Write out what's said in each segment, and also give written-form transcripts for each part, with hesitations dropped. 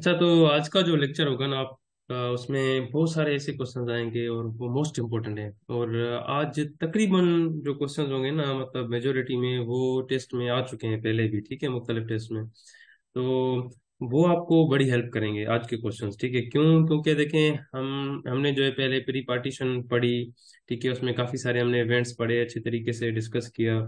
अच्छा, तो आज का जो लेक्चर होगा ना आप उसमें बहुत सारे ऐसे क्वेश्चंस आएंगे और वो मोस्ट इम्पोर्टेंट है। और आज तकरीबन जो क्वेश्चंस होंगे ना, मतलब मेजोरिटी में वो टेस्ट में आ चुके हैं पहले भी, ठीक है, मुख्तलिफ टेस्ट में। तो वो आपको बड़ी हेल्प करेंगे आज के क्वेश्चंस, ठीक है। क्यों? क्योंकि देखें, हमने जो है पहले प्री पार्टीशन पढ़ी, ठीक है, उसमें काफ़ी सारे हमने इवेंट्स पढ़े, अच्छे तरीके से डिस्कस किया।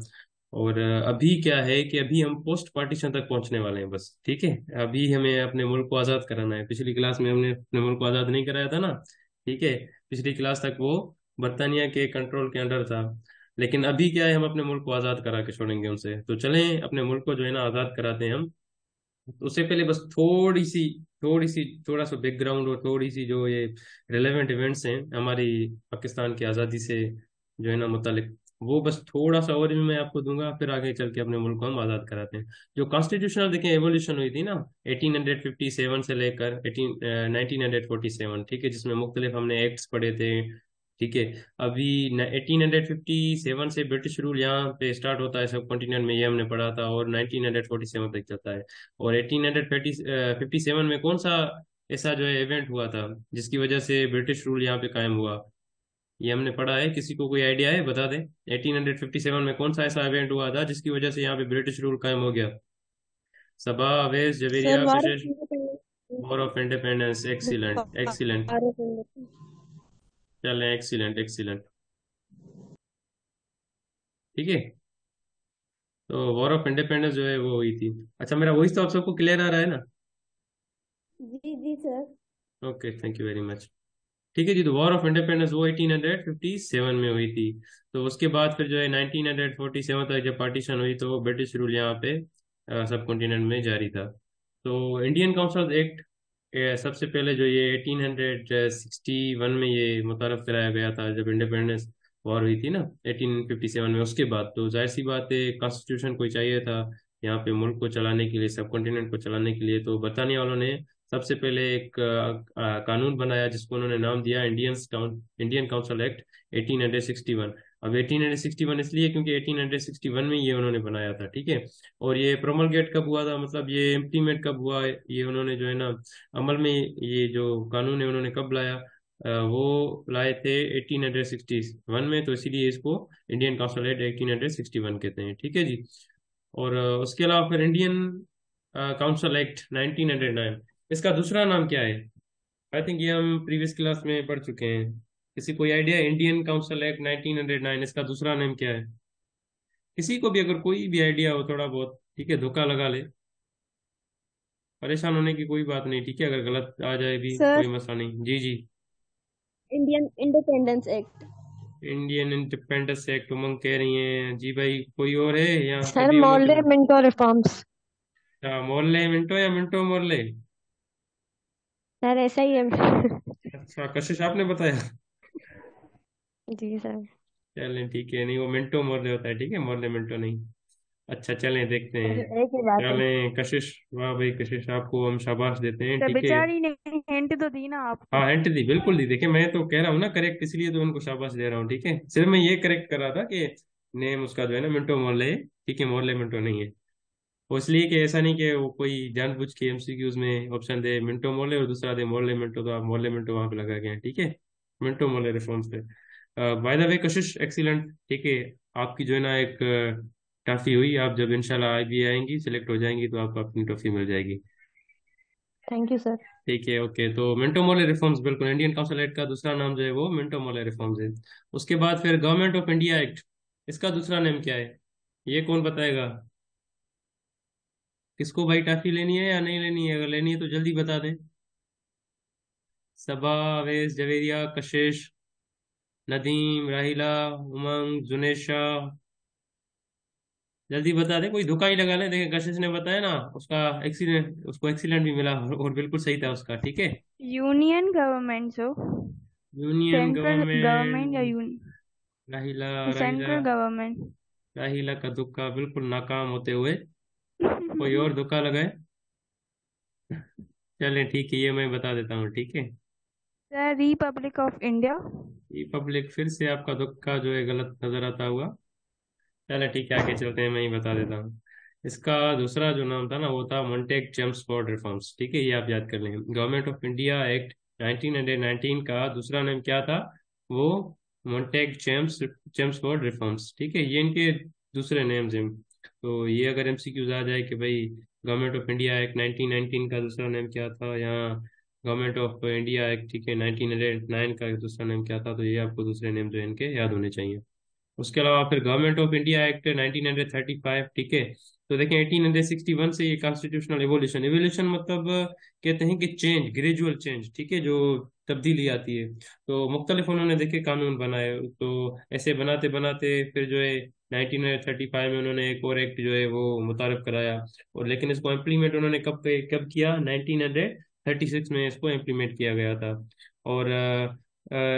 और अभी क्या है कि अभी हम पोस्ट पार्टीशन तक पहुंचने वाले हैं बस, ठीक है। अभी हमें अपने मुल्क को आज़ाद कराना है। पिछली क्लास में हमने अपने मुल्क को आज़ाद नहीं कराया था ना, ठीक है। पिछली क्लास तक वो बरतानिया के कंट्रोल के अंडर था। लेकिन अभी क्या है, हम अपने मुल्क को आज़ाद करा के छोड़ेंगे उनसे। तो चलें अपने मुल्क को जो है ना आज़ाद कराते हैं हम। तो उससे पहले बस थोड़ा सा बैकग्राउंड और थोड़ी सी जो ये रिलेवेंट इवेंट्स हैं हमारी पाकिस्तान की आज़ादी से जो है ना मुतालिक, वो बस थोड़ा सा और मैं आपको दूंगा, फिर आगे चल के अपने मुल्क को हम आज़ाद कराते हैं। जो कॉन्स्टिट्यूशनल देखें एवोल्यूशन हुई थी ना, 1857 से लेकर 1947, ठीक है, जिसमें मुख्तलिफ हमने एक्ट्स पढ़े थे, ठीक है। अभी 1857 से ब्रिटिश रूल यहाँ पे स्टार्ट होता है सब कॉन्टिनेंट में, ये हमने पढ़ा था, और 1947 तक चलता है। और 1857 में कौन सा ऐसा जो है इवेंट हुआ था जिसकी वजह से ब्रिटिश रूल यहाँ पे कायम हुआ, ये हमने पढ़ा है। किसी को कोई आइडिया है? बता दें। 1857 में कौन सा ऐसा इवेंट हुआ था जिसकी वजह से यहाँ पे ब्रिटिश रूल कायम हो गया? सबा, Avesh, sir Javeria, war Kashish. War of independence, excellent excellent. चलें, एक्सीलेंट एक्सीलेंट, ठीक है। तो वॉर ऑफ इंडिपेंडेंस जो है वो हुई थी। अच्छा, मेरा वॉइस तो आप सबको क्लियर आ रहा है ना? जी जी sir. Okay, thank you very much. ठीक है जी, तो वॉर ऑफ इंडिपेंडेंस वो 1857 में हुई थी। तो उसके बाद फिर जो है 1947 तक जब पार्टीशन हुई तो ब्रिटिश रूल यहाँ पे सब कॉन्टिनेंट में जारी था। तो इंडियन काउंसिल एक्ट सबसे पहले जो ये 1861 में ये मुतारफ कराया गया था जब इंडिपेंडेंस वॉर हुई थी ना 1857 में। उसके बाद तो जाहिर सी बात है कॉन्स्टिट्यूशन कोई चाहिए था यहाँ पे मुल्क को चलाने के लिए, सब कॉन्टिनेंट को चलाने के लिए। तो बरतानिया वालों ने सबसे पहले एक कानून बनाया जिसको उन्होंने नाम दिया इंडियन काउंसिल एक्ट 1861। अब 1861 इसलिए क्योंकि 1861 में ये उन्होंने बनाया था, ठीक है। और ये प्रोमलगेट कब हुआ था, मतलब ये इम्प्लीमेंट कब हुआ, ये उन्होंने जो है ना अमल में ये जो कानून है उन्होंने कब लाया? वो लाए थे 1861 में, तो इसीलिए इसको इंडियन काउंसिल एक्ट 1861 कहते हैं, ठीक है जी। और उसके अलावा फिर इंडियन काउंसिल एक्ट 1909, इसका दूसरा नाम क्या है? आई थिंक ये हम प्रीवियस क्लास में पढ़ चुके हैं। किसी कोई आइडिया? इंडियन काउंसिल एक्ट 1909, इसका दूसरा नाम क्या है? किसी को भी अगर कोई भी आइडिया हो थोड़ा बहुत, ठीक है, धोखा लगा ले। परेशान होने की कोई बात नहीं, ठीक है, अगर गलत आ जाए भी सर कोई मसला नहीं। जी जी। Indian independence act. Indian independence act Umang कह रही हैं जी भाई, कोई और है या सर सभी उमंग के मॉडल साथ? Minto reforms. अच्छा, मोहल्ले मिंटो या मिंटो मोहल्ले? सर ऐसा ही है। अच्छा, कशिश आपने बताया? जी सर। चलें ठीक है, नहीं वो मिंटो मोहल्ले होता है, ठीक है, मोहल्ले मिंटो नहीं। अच्छा, चलें देखते सर हैं। एक ही बात है। चलें कशिश, वाह भाई कशिश, आपको हम शाबाश देते हैं, सर ठीक है। बेचारी ने हिंट तो दी ना आपको। हाँ, हिंट दी, बिल्कुल दी। देखिए, मैं तो कह रहा हूँ ना करेक्ट, इसलिए तो उनको शाबाश दे रहा हूँ, ठीक है। सिर्फ मैं ये करेक्ट कर रहा था कि नेम उसका जो है ना मिंटो मोहल्ले है, ठीक है, मोहल्ले मिंटो नहीं है। वो इसलिए कि ऐसा नहीं कि वो कोई जानबूझ के एमसीक्यूज में ऑप्शन दे मिंटो मोहल्ले और दूसरा दे मोहल्ले मिंटो, तो आप मोहल्ले मिंटो वहां पे लगा गए हैं, ठीक है। मिंटो मोहल्ले रिफॉर्म्स पे। By the way Kashish, excellent, ठीक है। आपकी जो है ना एक टॉफी हुई, आप जब इंशाल्लाह आई भी आएंगी, सिलेक्ट हो जाएंगी, तो आपको अपनी टॉफी मिल जाएगी। Thank you sir. ठीक है, ओके। तो मिंटो मोले रिफॉर्म्स, बिल्कुल इंडियन काउंसिल एक्ट का दूसरा नाम जो है वो मिंटो मोले रिफॉर्म्स है। उसके बाद फिर गवर्नमेंट ऑफ इंडिया एक्ट, इसका दूसरा नाम क्या है? ये कौन बताएगा? किसको भाई टॉफी लेनी है या नहीं लेनी है? अगर लेनी है तो जल्दी बता दें। सबा, अवेश, जवेरिया, कशिश, नदीम, राहिला, उमंग, जुनेशा, जल्दी बता दें, कोई धोखा ही लगा ले। देखें, कशिश ने बताया ना, उसका एक्सीडेंट, उसको एक्सीडेंट भी मिला और बिल्कुल सही था उसका, ठीक है। यूनियन गवर्नमेंट जो यूनियन सेंट्रल गवर्नमेंट। गवर्नमेंट या राहिला, राहिला, सेंट्रल गवर्नमेंट। राहिला का तुक्का बिल्कुल नाकाम होते हुए कोई और धोखा लगाए। चलें ठीक है, ये मैं बता देता हूँ, ठीक है। Sir Republic of India. Republic, फिर से आपका तुक्का जो है गलत नजर आता हुआ। चले ठीक है, आगे चलते हैं, मैं ही बता देता हूँ। इसका दूसरा जो नाम था ना वो था मॉन्टेग चेम्सफोर्ड रिफॉर्म्स। ठीक है, ये आप याद कर लें। गवर्नमेंट ऑफ इंडिया एक्ट 1919 का दूसरा नाम क्या था? वो मॉन्टेग चेम्सफोर्ड रिफॉर्म्स। ठीक है, ये इनके दूसरे नेम्स हैं। तो ये अगर एमसीक्यूज आ जाए कि भाई गवर्नमेंट ऑफ इंडिया एक्ट 1919 का दूसरा नेम क्या था, या गवर्नमेंट ऑफ इंडिया एक्ट, ठीक है, 1909 का दूसरा नेम क्या था, तो ये आपको दूसरे नेम जो है इनके याद होने चाहिए। उसके अलावा फिर गवर्नमेंट ऑफ इंडिया एक्ट 1935। ठीक है, तो देखें 1861 से ये कॉन्स्टिट्यूशनल एवोल्यूशन, एवोल्यूशन मतलब कहते हैं कि चेंज, ग्रेजुअल चेंज, ठीक है, जो तब्दीली आती है। तो मुख्तलिफ उन्होंने देखे कानून बनाए, तो ऐसे बनाते बनाते फिर जो है 1935 में उन्होंने एक और एक्ट जो है वो मुतारफ कराया। और लेकिन इसको इम्प्लीमेंट उन्होंने कब कब किया? 1936 में इसको इम्प्लीमेंट किया गया था। और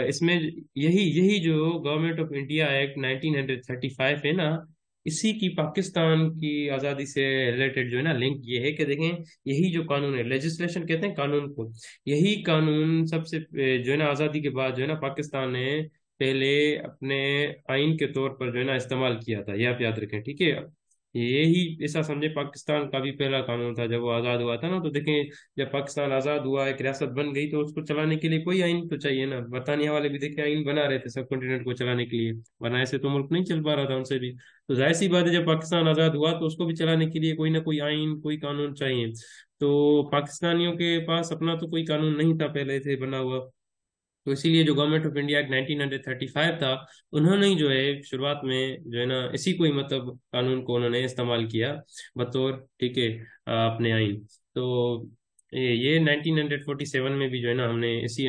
इसमें यही यही जो गवर्नमेंट ऑफ इंडिया एक्ट 1935 है ना, इसी की पाकिस्तान की आज़ादी से रिलेटेड जो है ना लिंक ये है कि देखें, यही जो कानून है, लेजिस्लेशन कहते हैं कानून को, यही कानून सबसे जो है ना आज़ादी के बाद जो है ना पाकिस्तान ने पहले अपने आइन के तौर पर जो है ना इस्तेमाल किया था, ये आप याद रखें। ठीक है, यही ऐसा समझे पाकिस्तान का भी पहला कानून था जब वो आज़ाद हुआ था ना। तो देखें, जब पाकिस्तान आज़ाद हुआ, एक रियासत बन गई, तो उसको चलाने के लिए कोई आइन तो चाहिए ना। बरतानिया वाले भी देखे आइन बना रहे थे सब कॉन्टिनेंट को चलाने के लिए, वरना ऐसे तो मुल्क नहीं चल पा रहा था उनसे भी। तो जाहिर सी बात है, जब पाकिस्तान आज़ाद हुआ तो उसको भी चलाने के लिए कोई ना कोई आइन, कोई कानून चाहिए। तो पाकिस्तानियों के पास अपना तो कोई कानून नहीं था पहले से बना हुआ। तो इसीलिए जो गवर्नमेंट ऑफ इंडिया एक्ट 1935 था, उन्होंने ही जो है शुरुआत में जो है ना इसी को ही मतलब कानून को उन्होंने इस्तेमाल किया बतौर, ठीक है, अपने आइन। तो ये 1947 में भी जो है ना हमने इसी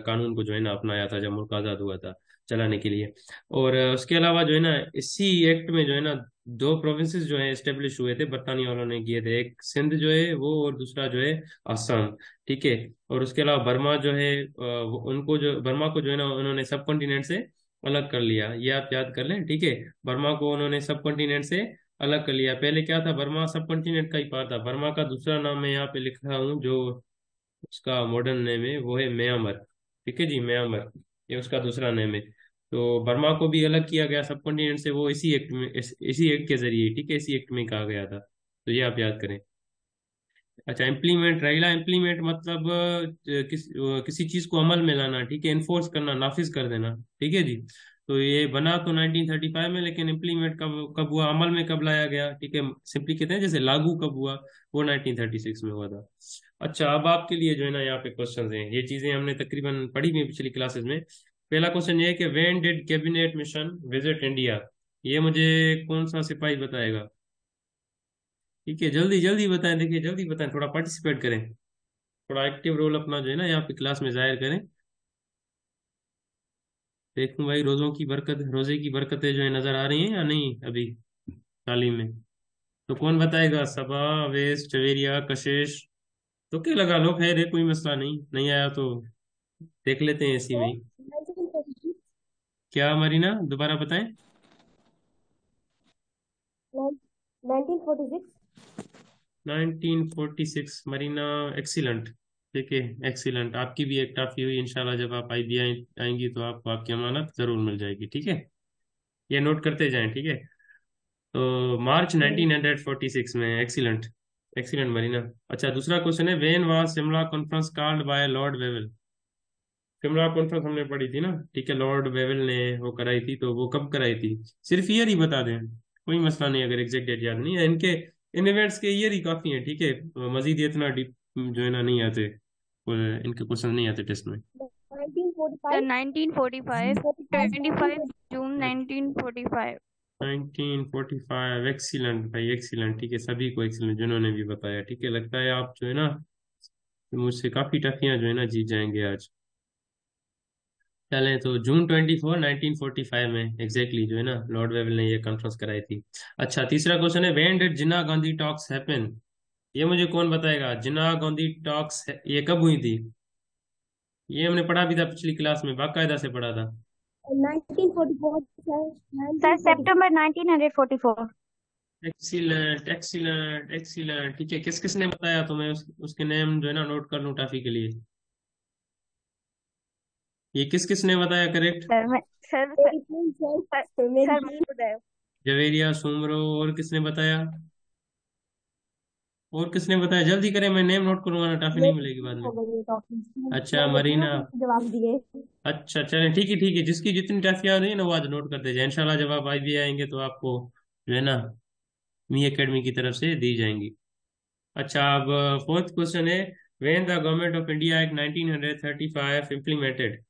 कानून को जो है ना अपनाया था जब मुल्क आज़ाद हुआ था चलाने के लिए। और उसके अलावा जो है ना इसी एक्ट में जो है ना दो प्रोविंसेस जो है एस्टेब्लिश हुए थे, बरतानिया वालों ने किए थे, एक सिंध जो है वो, और दूसरा जो है आसाम। ठीक है, और उसके अलावा बर्मा जो है उनको जो बर्मा को जो है ना उन्होंने सब कॉन्टिनेंट से अलग कर लिया, ये आप याद कर लें। ठीक है, बर्मा को उन्होंने सब कॉन्टिनेंट से अलग कर लिया। पहले क्या था, बर्मा सब कॉन्टिनेंट का ही पार्ट था। बर्मा का दूसरा नाम मैं यहाँ पे लिख रहा हूँ, जो उसका मॉडर्न नेम है वो है म्यांमार। ठीक है जी, म्यांमार, ये उसका दूसरा नेम है। तो बर्मा को भी अलग किया गया सब कॉन्टिनेंट से, वो इसी एक्ट में, इसी एक्ट के जरिए, ठीक है, इसी एक्ट में कहा गया था। तो ये आप याद करें। अच्छा, इम्प्लीमेंट रहेगा, इम्प्लीमेंट मतलब किसी चीज को अमल में लाना, ठीक है, इन्फोर्स करना, नाफिज कर देना। ठीक है जी। तो ये बना तो 1935 में, लेकिन इम्प्लीमेंट कब कब हुआ, अमल में कब लाया गया? ठीक है, सिंपली कहते हैं जैसे लागू कब हुआ, वो 1936 में हुआ था। अच्छा, अब आपके लिए जो है ना यहाँ पे क्वेश्चंस हैं, ये चीजें हमने तकरीबन पढ़ी भी हैं पिछली क्लासेस में। पहला क्वेश्चन ये है कि when did cabinet mission visit India? ये मुझे कौन सा सिपाही बताएगा? ठीक है, जल्दी जल्दी बताएं, देखिए जल्दी बताएं, थोड़ा पार्टिसिपेट करें, थोड़ा एक्टिव रोल अपना जो है ना यहाँ पे क्लास में जाहिर करें। देखूं भाई रोजों की बरकत, रोजे की बरकतें जो है नजर आ रही हैं या नहीं अभी तालीम में? तो कौन बताएगा? सबा, अवेश, जवेरिया, कशिश? तो क्या लगा लो, खैर है, कोई मसला नहीं, नहीं आया तो देख लेते हैं इसी में ही। क्या मरीना, दोबारा बताएं। 1946। 1946 मरीना, एक्सीलेंट। ठीक है, एक्सीलेंट, आपकी भी एक टाफी हुई, इंशाल्लाह जब आप IBI आएंगी तो आपको आपकी अमानत जरूर मिल जाएगी। ठीक है, ये नोट करते जाएं। ठीक है, तो मार्च 1946 में, एक्सीलेंट, एक्सीलेंट मरीना। अच्छा, दूसरा क्वेश्चन है, when was Shimla conference called by Lord Wavell? Shimla conference हमने पढ़ी थी ना, ठीक है, लॉर्ड वेवल ने वो कराई थी, तो वो कब कराई थी? सिर्फ ईयर ही बता दें, कोई मसला नहीं, अगर एग्जैक्ट डेट याद नहीं है इनके, इन इवेंट्स के ईयर ही काफी है। ठीक है, मजीद ये इतना डीप जो है ना नहीं आते, इनके क्वेश्चन नहीं आते टेस्ट में। 1945, 25 जून 1945। 1945, एक्सीलेंट भाई, एक्सीलेंट। ठीक है, सभी को एक्सीलेंट जिन्होंने भी बताया। ठीक है, लगता है आप जो है ना मुझसे काफी टफियां जो है ना जीत जाएंगे आज। चलें, तो जून 24, 1945 में एग्जैक्टली जो है ना लॉर्ड वेवल ने ये कॉन्फ्रेंस कराई थी। अच्छा, तीसरा क्वेश्चन है, when did Jinnah Gandhi talks happen? ये मुझे कौन बताएगा, जिन्ना गांधी टॉक्स ये कब हुई थी? ये हमने पढ़ा भी था पिछली क्लास में, बाकायदा से पढ़ा था। 1944 सर, सितंबर 1944। Excellent, excellent, excellent. ठीक है, किस किस ने बताया, तो मैं उसके नेम जो है ना नोट कर लूं टाफी के लिए। ये किस किस ने बताया करेक्ट? सर मैं सर मैंने बताया। जवेरिया, सुमरो, और किसने बताया? और किसने बताया? जल्दी करें, मैं नेम नोट करूंगा ना, टाफी ये नहीं मिलेगी बाद हो में। गई ये टॉपिक, अच्छा, मैंने तीनों मरीना। के जवाब दिए। अच्छा चलें, ठीक है ठीक है, जिसकी जितनी टाफियां आ रही है ना वो आज नोट कर दीजिए, इंशाल्लाह जब आप IB आएंगे तो आपको जो है ना मी एकेडमी की तरफ से दी जाएंगी। अच्छा, अब फोर्थ क्वेश्चन है, when the government of India act 1935 implemented.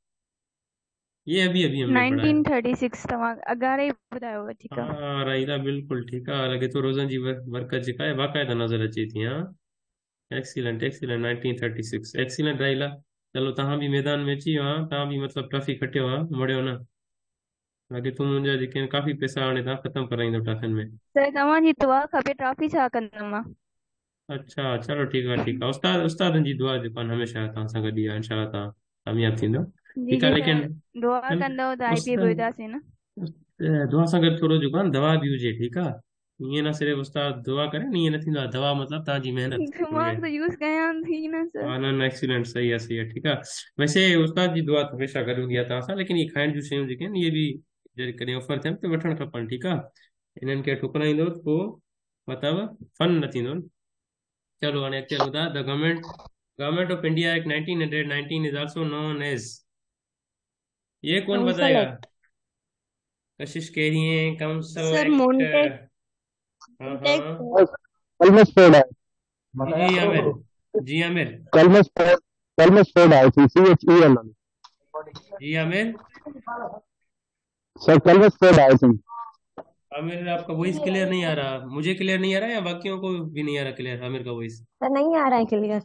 ये अभी अभी हमने पढ़ा है। 1936 तव्हां अगारे ॿुधायो हुआ, ठीकु आहे। हाँ रहीला बिल्कुल ठीक है, लगे तो रोज़न जी वर्क जेका है बाक़ायदा नज़र अचे थी। हाँ, एक्सीलेंट एक्सीलेंट, 1936 एक्सीलेंट रहीला। चलो तव्हां भी मैदान में अची वियो, हाँ तव्हां भी मतलब ट्रॉफी खटियो, हाँ मुड़ियो न। लगे तो मुंहिंजा जेके आहिनि काफ़ी पैसा हाणे तव्हां ख़तमु कराईंदो टाफियुनि में। सर तव्हांजी दुआ खपे, ट्रॉफी छा कंदमि मां। अच्छा चलो ठीकु आहे ठीकु आहे, उस्ताद उस्तादनि जी दुआ जेको आहे न हमेशह तव्हां सां गॾु ई आहे, इंशाल्लाह तव्हां कामयाबु थींदो। जी ठीकु जी आहे लेकिन सर, दुआ कंदव त IB बि उस्ताद ईंदासीं न। दुआ सां गॾु थोरो जेको आहे न दवा बि हुजे, ठीकु आहे। ईअं न सिर्फ़ु उस्ताद दुआ करे न, ईअं न थींदो आहे, दवा मतिलबु तव्हांजी महिनत हुजे। दिमाग़ त यूज़ कयां थी न सर। हाँ न न एक्सीलेंट, सही आहे ठीकु आहे। वैसे उस्ताद जी दुआ त हमेशह गॾु हूंदी आहे तव्हां सां, लेकिन इहे खाइण जूं शयूं जेके आहिनि इहे बि जॾहिं कॾहिं ऑफर थियनि त वठणु खपनि, ठीकु आहे। इन्हनि खे ठुकराईंदो त पोइ मतिलबु फन न थींदो न। चलो हाणे अॻिते हलूं था। The government of India act 1919 is also known as. ये कौन काउंसिल बताएगा? एक्ट। कशिश कह रही है काउंसिल सर एक्ट। मोन्टेक। हाँ टेक। हाँ। कल में स्प्रेड है। जी जी आमिर, जी आमिर, कल में स्प्रेड, कल में स्प्रेड आई थी CHEL। जी आमिर। सर कल में स्प्रेड आई थी। आमिर आपका वॉइस क्लियर नहीं आ रहा, मुझे क्लियर नहीं आ रहा है या बाकियों को भी नहीं आ रहा क्लियर आमिर का वॉइस? सर नहीं आ रहा है क्लियर।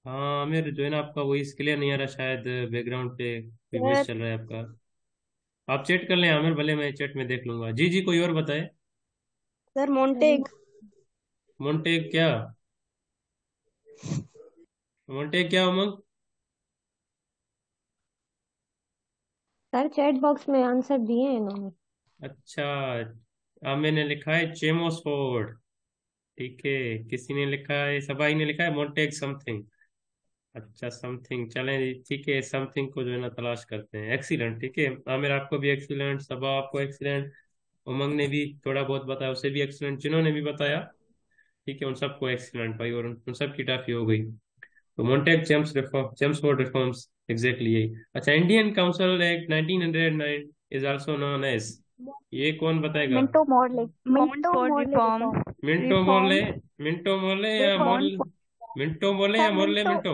हाँ आमिर जो है ना आपका वॉइस क्लियर नहीं आ रहा, शायद बैकग्राउंड पे कोई वॉइस सर चल रहा है आपका। आप चेट कर लें आमिर, भले मैं चेट में देख लूंगा। जी जी, कोई और बताए। सर मोन्टेक। मोन्टेक क्या? मोन्टेक क्या उमंग? सर चैट बॉक्स में आंसर दिए हैं इन्होंने। अच्छा, आमिर ने लिखा है चेमोसफोर्ड। ठीक है, किसी ने लिखा है, सबाई ने लिखा है मोन्टेक समथिंग। अच्छा समथिंग, चलें जी, ठीक है, समथिंग को जो है ना तलाश करते हैं। एक्सीलेंट, ठीक है आमिर आपको भी एक्सीलेंट, सबा आपको एक्सीलेंट, उमंग ने भी थोड़ा बहुत बताया उसे भी एक्सीलेंट, जिन्होंने भी बताया ठीक है उन सबको एक्सीलेंट भाई, और उन सब की टाफी हो गई। तो मोन्टेक चेम्सफोर्ड रिफॉर्म्स एग्जैक्टली यही। अच्छा, Indian council act 1909 is also known as. ये कौन बताएगा? Minto Morley. Minto Morley reform. Minto Morley, reform. Minto Morley या रिफॉर्म। मोरले, मिंटो मोरले या sir Morley Minto Minto?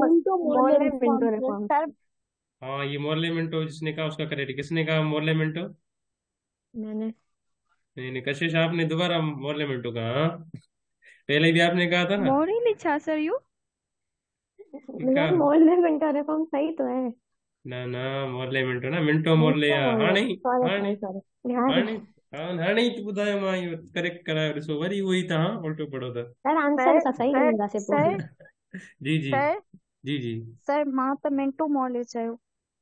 Minto Morley Minto reform sir. हाँ ये Morley Minto जिसने कहा उसका करेक्ट, किसने कहा मोरले मिंटो? मैंने। नहीं नहीं, कशिश आपने दोबारा मोरले मिंटो कहा, हाँ पहले भी आपने कहा था ना। मॉर्ले छा सर यू। इनका यार मॉर्ले मिंटो रिफॉर्म सही तो है। ना ना, मोरले मिंटो ना, मिंटो मोरले मिंटो या हाँ मॉर्ले, नहीं, सॉरी हाँ नहीं, सॉरी सॉरी यार। हाँ नहीं, हाँ नहीं तो ॿुधायो मां इहो करेक्ट करायो, ॾिसो वरी उहो ई तव्हां उल्टो पढ़ो था। सर आंसर सर असां सही सर ॻणींदासीं पोइ। सर जी जी, सर जी जी। सर मां त मिंटो मॉले चयो।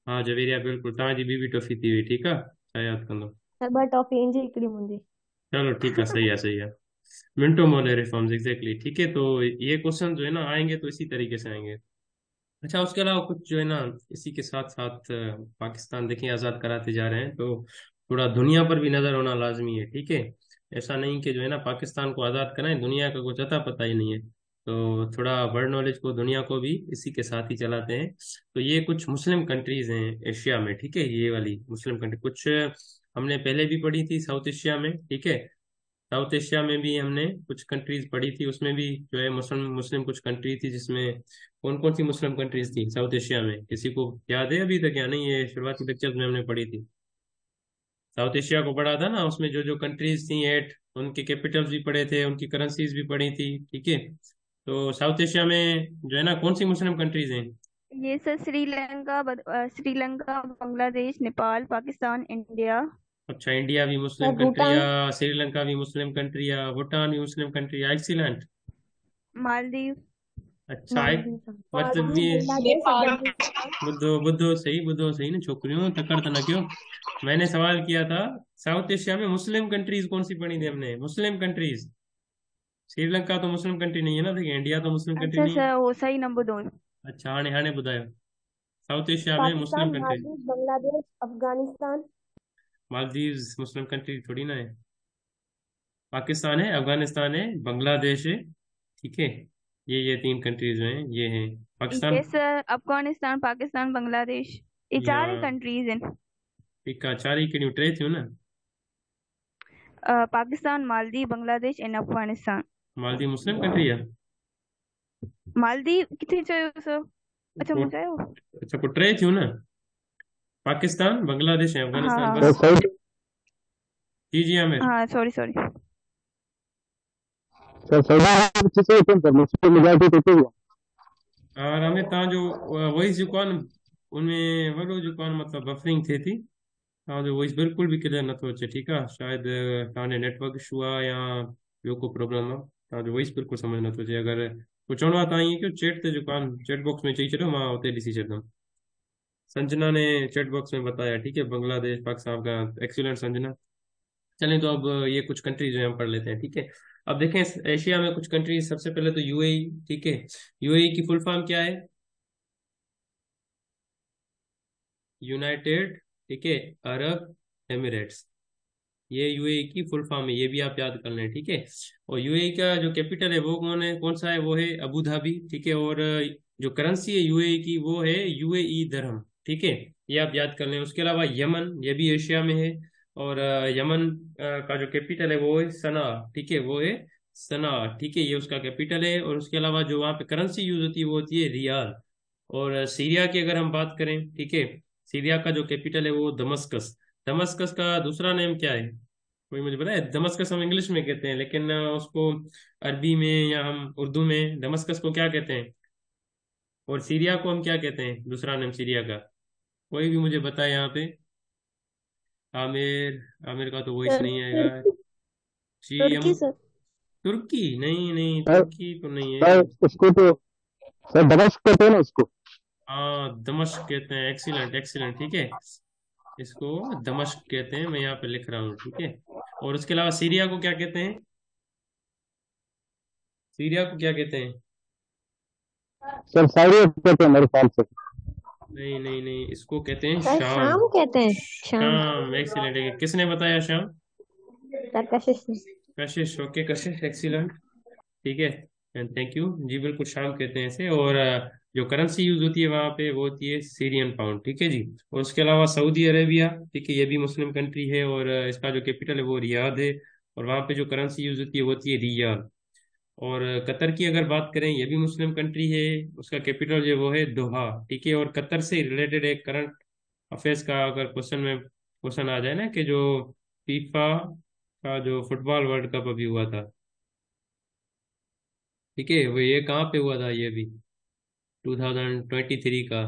हाँ जवेरिया बिल्कुलु, तव्हांजी ॿी टॉफी थी वई, ठीकु आहे, छा यादि कंदो। सर ॿ टॉफी इंजी हिकिड़ी मुंहिंजी। चलो ठीक है, सही है सही है। मिंटो मोरले रिफॉर्म्स एग्जैक्टली, ठीक है, तो ये क्वेश्चन जो है ना आएंगे तो इसी तरीके से आएंगे। अच्छा, उसके अलावा कुछ जो है ना इसी के साथ साथ पाकिस्तान देखिए आज़ाद कराते जा रहे हैं, तो थोड़ा दुनिया पर भी नज़र होना लाजमी है, ठीक है। ऐसा नहीं कि जो है ना पाकिस्तान को आज़ाद कराएं, दुनिया का कुछ अता पता ही नहीं है, तो थोड़ा वर्ल्ड नॉलेज को दुनिया को भी इसी के साथ ही चलाते हैं। तो ये कुछ मुस्लिम कंट्रीज हैं एशिया में, ठीक है, ये वाली मुस्लिम कंट्री कुछ हमने पहले भी पढ़ी थी साउथ एशिया में, ठीक है। साउथ एशिया में भी हमने कुछ कंट्रीज पढ़ी थी, उसमें भी जो है मुस्लिम मुस्लिम कुछ कंट्री थी, जिसमें कौन कौन सी मुस्लिम कंट्रीज थी साउथ एशिया में, किसी को याद है अभी तक या नहीं? ये शुरुआती लेक्चर्स में हमने पढ़ी थी, साउथ एशिया को पढ़ा था ना, उसमें जो जो कंट्रीज थी 8, उनके कैपिटल्स भी पढ़े थे, उनकी करेंसीज भी पढ़ी थी, ठीक है। तो साउथ एशिया में जो है ना कौन सी मुस्लिम कंट्रीज हैं? ये सर श्रीलंका, बांग्लादेश, नेपाल, पाकिस्तान, इंडिया। अच्छा, इंडिया भी सर मुस्लिम कंट्री या भूटान। श्रीलंका भी मुस्लिम कंट्री या भूटान भी मुस्लिम कंट्री या, एक्सीलेंट। मालदीव। अच्छा मालदीव। मतलब ये बांग्लादेश, अफगानिस्तान। ॿुधो ॿुधो सही न छोकरियों, तकड़ त न कयो। मैंने सवाल किया था साउथ एशिया में मुस्लिम कंट्रीज कौन सी पढ़ी थी हमने, मुस्लिम कंट्रीज। श्रीलंका तो मुस्लिम कंट्री नहीं है ना, देखिए इंडिया तो मुस्लिम कंट्री अच्छा नहीं है। सर वो सही न ॿुधो। अच्छा हाणे हाणे ॿुधायो, साउथ एशिया में Muslim Pakistan, country. Maldives, Bangladesh, Afghanistan. Maldives Muslim country थोड़ी ना है। पाकिस्तान है, अफगानिस्तान है, बांग्लादेश है, ठीक है। ये 3 कंट्रीज जो हैं ये हैं पाकिस्तान। ये सर अफगानिस्तान, पाकिस्तान, बांग्लादेश, ये या 4 ही कंट्रीज हैं। इका 4 के टे थियूं न। Pakistan, Maldives, Bangladesh and Afghanistan. Maldives Muslim country है। मालदीव किथे चयो सर? अच्छा पोइ मूं चयो। अच्छा पोइ 3 थियूं न, पाकिस्तान बांग्लादेश ऐं हाँ अफगानिस्तान हाँ सर बस। सही जी जी आमिर। हाँ, सॉरी सॉरी। सर सही अच्छे से ओपन सर मुस्लिम मेजॉरिटी तो थी और आमिर तव्हांजो वॉइस जेको आहे न उनमें वॾो जेको आहे न मतिलबु बफरिंग थिए थी। तव्हांजो वॉइस बिल्कुलु बि क्लियर नथो अचे। ठीकु आहे, शायदि तव्हांजे नेटवर्क इशू आहे या ॿियो को प्रॉब्लम आहे। तव्हांजो वॉइस बिल्कुलु सम्झ नथो अचे। अगरि कुझु चवणो आहे तव्हां ईअं कयो, चैट ते जेको आहे चैट बॉक्स में चई छॾियो, मां उते ॾिसी छॾंदुमि। संजना ने चैट बॉक्स में बताया, ठीक है, बांग्लादेश पाकिस्तान का। एक्सीलेंट संजना। चलें तो अब ये कुछ कंट्रीज जो है हम पढ़ लेते हैं, ठीक है। अब देखें एशिया में कुछ कंट्रीज, सबसे पहले तो यूएई, ठीक है। यूएई की फुल फॉर्म क्या है? यूनाइटेड, ठीक है, अरब एमिरेट्स। ये यूएई की फुल फॉर्म है, ये भी आप याद कर लें, ठीक है। और यूएई का जो कैपिटल है वो कौन सा है? वो है अबू धाबी, ठीक है। और जो करेंसी है यूएई की वो है यूएई दरहम, ठीक है। ये आप याद कर लें। उसके अलावा यमन, ये भी एशिया में है। और यमन का जो कैपिटल है वो है सना, ठीक है, वो है सना, ठीक है, ये उसका कैपिटल है। और उसके अलावा जो वहाँ पे करेंसी यूज होती है वो होती है रियाल। और सीरिया की अगर हम बात करें, ठीक है, सीरिया का जो कैपिटल है वो दमस्कस। दमस्कस का दूसरा नेम क्या है? कोई मुझे बताए? दमस्कस हम इंग्लिश में कहते हैं, लेकिन उसको अरबी में या हम उर्दू में दमस्कस को क्या कहते हैं? और सीरिया को हम क्या कहते हैं, दूसरा नाम सीरिया का? कोई भी मुझे बताए यहाँ पे। आमिर, आमिर का तो वॉइस सर नहीं आएगा। जी हम तुर्की सर। तुर्की? नहीं नहीं, सर तुर्की तो नहीं है। सर उसको तो सर दमश्क कहते हैं ना उसको हाँ दमश्क कहते हैं। एक्सीलेंट एक्सीलेंट, ठीक है, इसको दमश्क कहते हैं। मैं यहाँ पे लिख रहा हूँ, ठीक है। और उसके अलावा सीरिया को क्या कहते हैं? सीरिया को क्या कहते हैं? सर साइरियत कहते हैं मेरे ख्याल से नहीं नहीं नहीं, इसको कहते हैं सर शाम। शाम कहते हैं। शाम। शाम, एक्सीलेंट है। किसने बताया शाम? सर कशिश ने। कशिश, ओके कशिश, एक्सीलेंट, ठीक है। एंड थैंक यू जी। बिल्कुल शाम कहते हैं इसे। और जो करेंसी यूज होती है वहाँ पे वो होती है सीरियन पाउंड, ठीक है जी। और उसके अलावा सऊदी अरेबिया, ठीक है, ये भी मुस्लिम कंट्री है। और इसका जो कैपिटल है वो रियाद है। और वहाँ पे जो करेंसी यूज होती है वो होती है रियाल। और कतर की अगर बात करें, ये भी मुस्लिम कंट्री है। उसका कैपिटल जो है वो है दोहा, ठीक है। और कतर से रिलेटेड एक करंट अफेयर्स का अगर क्वेश्चन आ जाए ना, कि जो फीफा का जो फुटबॉल वर्ल्ड कप अभी हुआ था, ठीक है, वो ये कहाँ पे हुआ था? ये भी 2023 का,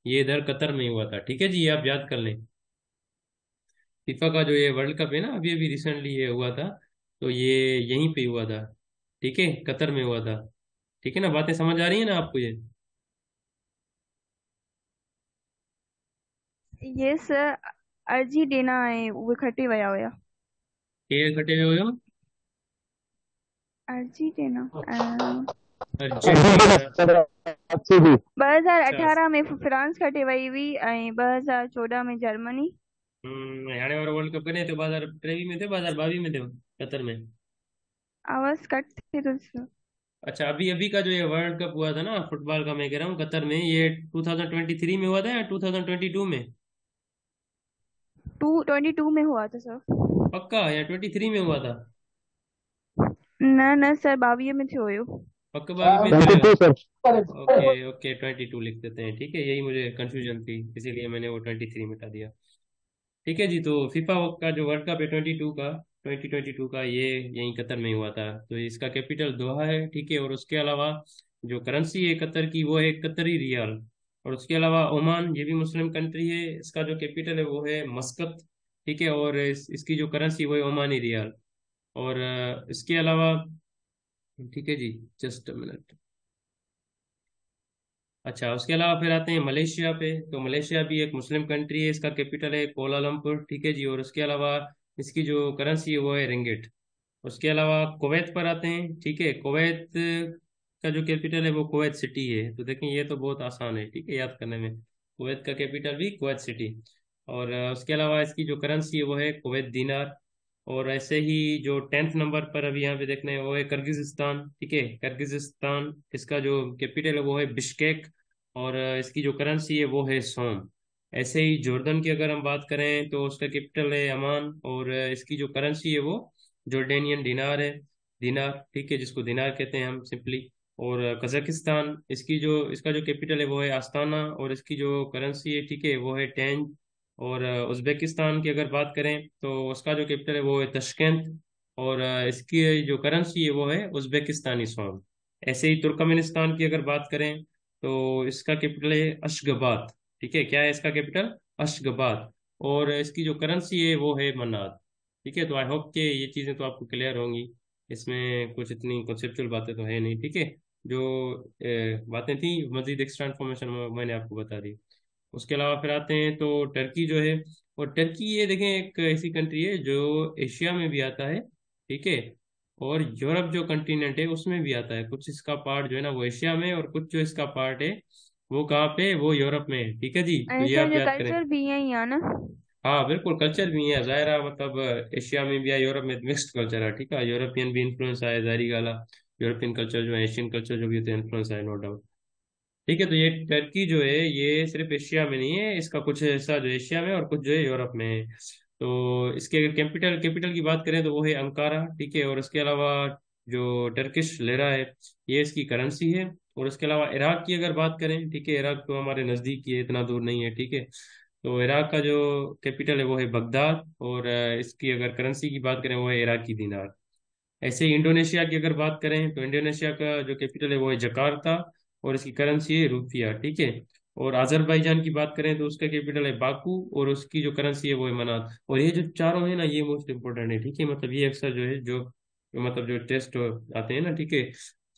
ये इधर कतर में ही हुआ था, ठीक है जी, ये आप याद कर लें। फीफा का जो ये वर्ल्ड कप है ना, अभी अभी रिसेंटली ये हुआ था, तो ये यहीं पे हुआ था, ठीक है, कतर में हुआ था। ठीक है ना, बातें समझ आ रही है ना आपको ये? ये सर अर्जेंटीना आहे, उहे खटी विया हुया। के खटे हुए हो? Argentina Argentina. सर अच्छी भी 2018 में फ्रांस खटे वई हुई ऐं 2014 में जर्मनी। हाणे वारो वर्ल्ड कप कॾहिं थियो? 2023 में थियो, 2022 में थियो कतर में? आवाज कट थी तो सर। अच्छा, अभी अभी का जो ये वर्ल्ड कप हुआ था ना फुटबॉल का, मैं कह रहा हूँ कतर में, ये 2023 में हुआ था या 2022 में? 2022 में हुआ था सर। पक्का? या 23 में हुआ था? न न सर 22 में थियो हुयो। पक्का 22 में थियो 22 या? सर ओके ओके, 22 लिख देते हैं, ठीक है। यही मुझे कंफ्यूजन थी, इसीलिए मैंने वो 23 मिटा दिया। ठीक है जी। तो फीफा का जो वर्ल्ड कप है 2022 का, ये यहीं कतर में हुआ था। तो इसका कैपिटल दोहा है, ठीक है। और उसके अलावा जो करेंसी है कतर की वो है कतरी रियाल। और उसके अलावा ओमान, ये भी मुस्लिम कंट्री है, इसका जो कैपिटल है वो है मस्कत, ठीक है। और इसकी जो करेंसी वो है ओमानी रियाल। और इसके अलावा, ठीक है जी, जस्ट मिनट। अच्छा, उसके अलावा फिर आते हैं मलेशिया पे। तो मलेशिया भी एक मुस्लिम कंट्री है, इसका कैपिटल है कोलालमपुर, ठीक है जी। और उसके अलावा इसकी जो करेंसी है वो है रिंगिट। उसके अलावा कुवैत पर आते हैं, ठीक है। कुवैत का जो कैपिटल है वो कुवैत सिटी है। तो देखें ये तो बहुत आसान है, ठीक है, याद करने में। कुवैत का कैपिटल भी कुवैत सिटी। और उसके अलावा इसकी जो करेंसी है वो है कुवैत दीनार। और ऐसे ही जो 10th नंबर पर अभी यहाँ पे देखना है वो है किर्गिजिस्तान। ठीक है, किर्गिजिस्तान, इसका जो कैपिटल है वो है बिश्केक, और इसकी जो करेंसी है वो है सोम। ऐसे ही जॉर्डन की अगर हम बात करें तो उसका कैपिटल है अमान, और इसकी जो करेंसी है वो जॉर्डेनियन दिनार है, दिनार। ठीक है, जिसको दिनार कहते हैं हम सिंपली। और कजाकिस्तान, इसका जो कैपिटल है वो है आस्ताना, और इसकी जो करेंसी है, ठीक है, वो है टेंज। और उज्बेकिस्तान की अगर बात करें तो उसका जो कैपिटल है वो है तशकेंत, और इसकी जो करेंसी है वो है उज्बेकिस्तानी सोन। ऐसे ही तुर्कमेनिस्तान की अगर बात करें तो इसका कैपिटल है अशगबाद। ठीक है, क्या है इसका कैपिटल? अशगबाद। और इसकी जो करेंसी है वो है मनात। ठीक है, तो आई होप कि ये चीज़ें तो आपको क्लियर होंगी। इसमें कुछ इतनी कॉन्सेप्चुअल बातें तो है नहीं। ठीक है, जो बातें थी मजीद एक्स्ट्रा इन्फॉर्मेशन मैंने आपको बता दी। उसके अलावा फिर आते हैं तो टर्की जो है, और टर्की ये देखें एक ऐसी कंट्री है जो एशिया में भी आता है। ठीक है, और यूरोप जो कंटिनेंट है उसमें भी आता है। कुछ इसका पार्ट जो है ना वो एशिया में, और कुछ जो इसका पार्ट है वो कहाँ पे, वो यूरोप में है। ठीक है जी, तो ये ऐसा आप जो याद करें। कल्चर भी यही है ना। हाँ बिल्कुल, कल्चर भी है जाहिर है, मतलब एशिया में भी है, यूरोप में मिक्स्ड कल्चर है। ठीक है, यूरोपियन भी इन्फ्लुएंस है जाहिर गाला। यूरोपियन कल्चर जो है, एशियन कल्चर जो भी होते हैं, इन्फ्लुएंस है नो डाउट। ठीक है, तो ये टर्की जो है ये सिर्फ एशिया में नहीं है, इसका कुछ हिस्सा जो एशिया में और कुछ जो है यूरोप में है। तो इसके अगर कैपिटल कैपिटल की बात करें तो वो है अंकारा। ठीक है, और इसके अलावा जो टर्किश लेरा है ये इसकी करेंसी है। और इसके अलावा इराक की अगर बात करें, ठीक है, इराक तो हमारे नज़दीक ही है, इतना दूर नहीं है। ठीक है, तो इराक का जो कैपिटल है वो है बगदाद, और इसकी अगर करेंसी की बात करें वो है इराकी दिनार। ऐसे ही इंडोनेशिया की अगर बात करें तो इंडोनेशिया का जो कैपिटल है वो है जकार्ता, और इसकी करेंसी है रुपया। ठीक है, और अजरबैजान की बात करें तो उसका कैपिटल है बाकू, और उसकी जो करेंसी है वो है मनात। और ये जो चारों है ना ये मोस्ट इंपॉर्टेंट है। ठीक है, मतलब ये अक्सर जो है मतलब जो टेस्ट आते हैं ना, ठीक है,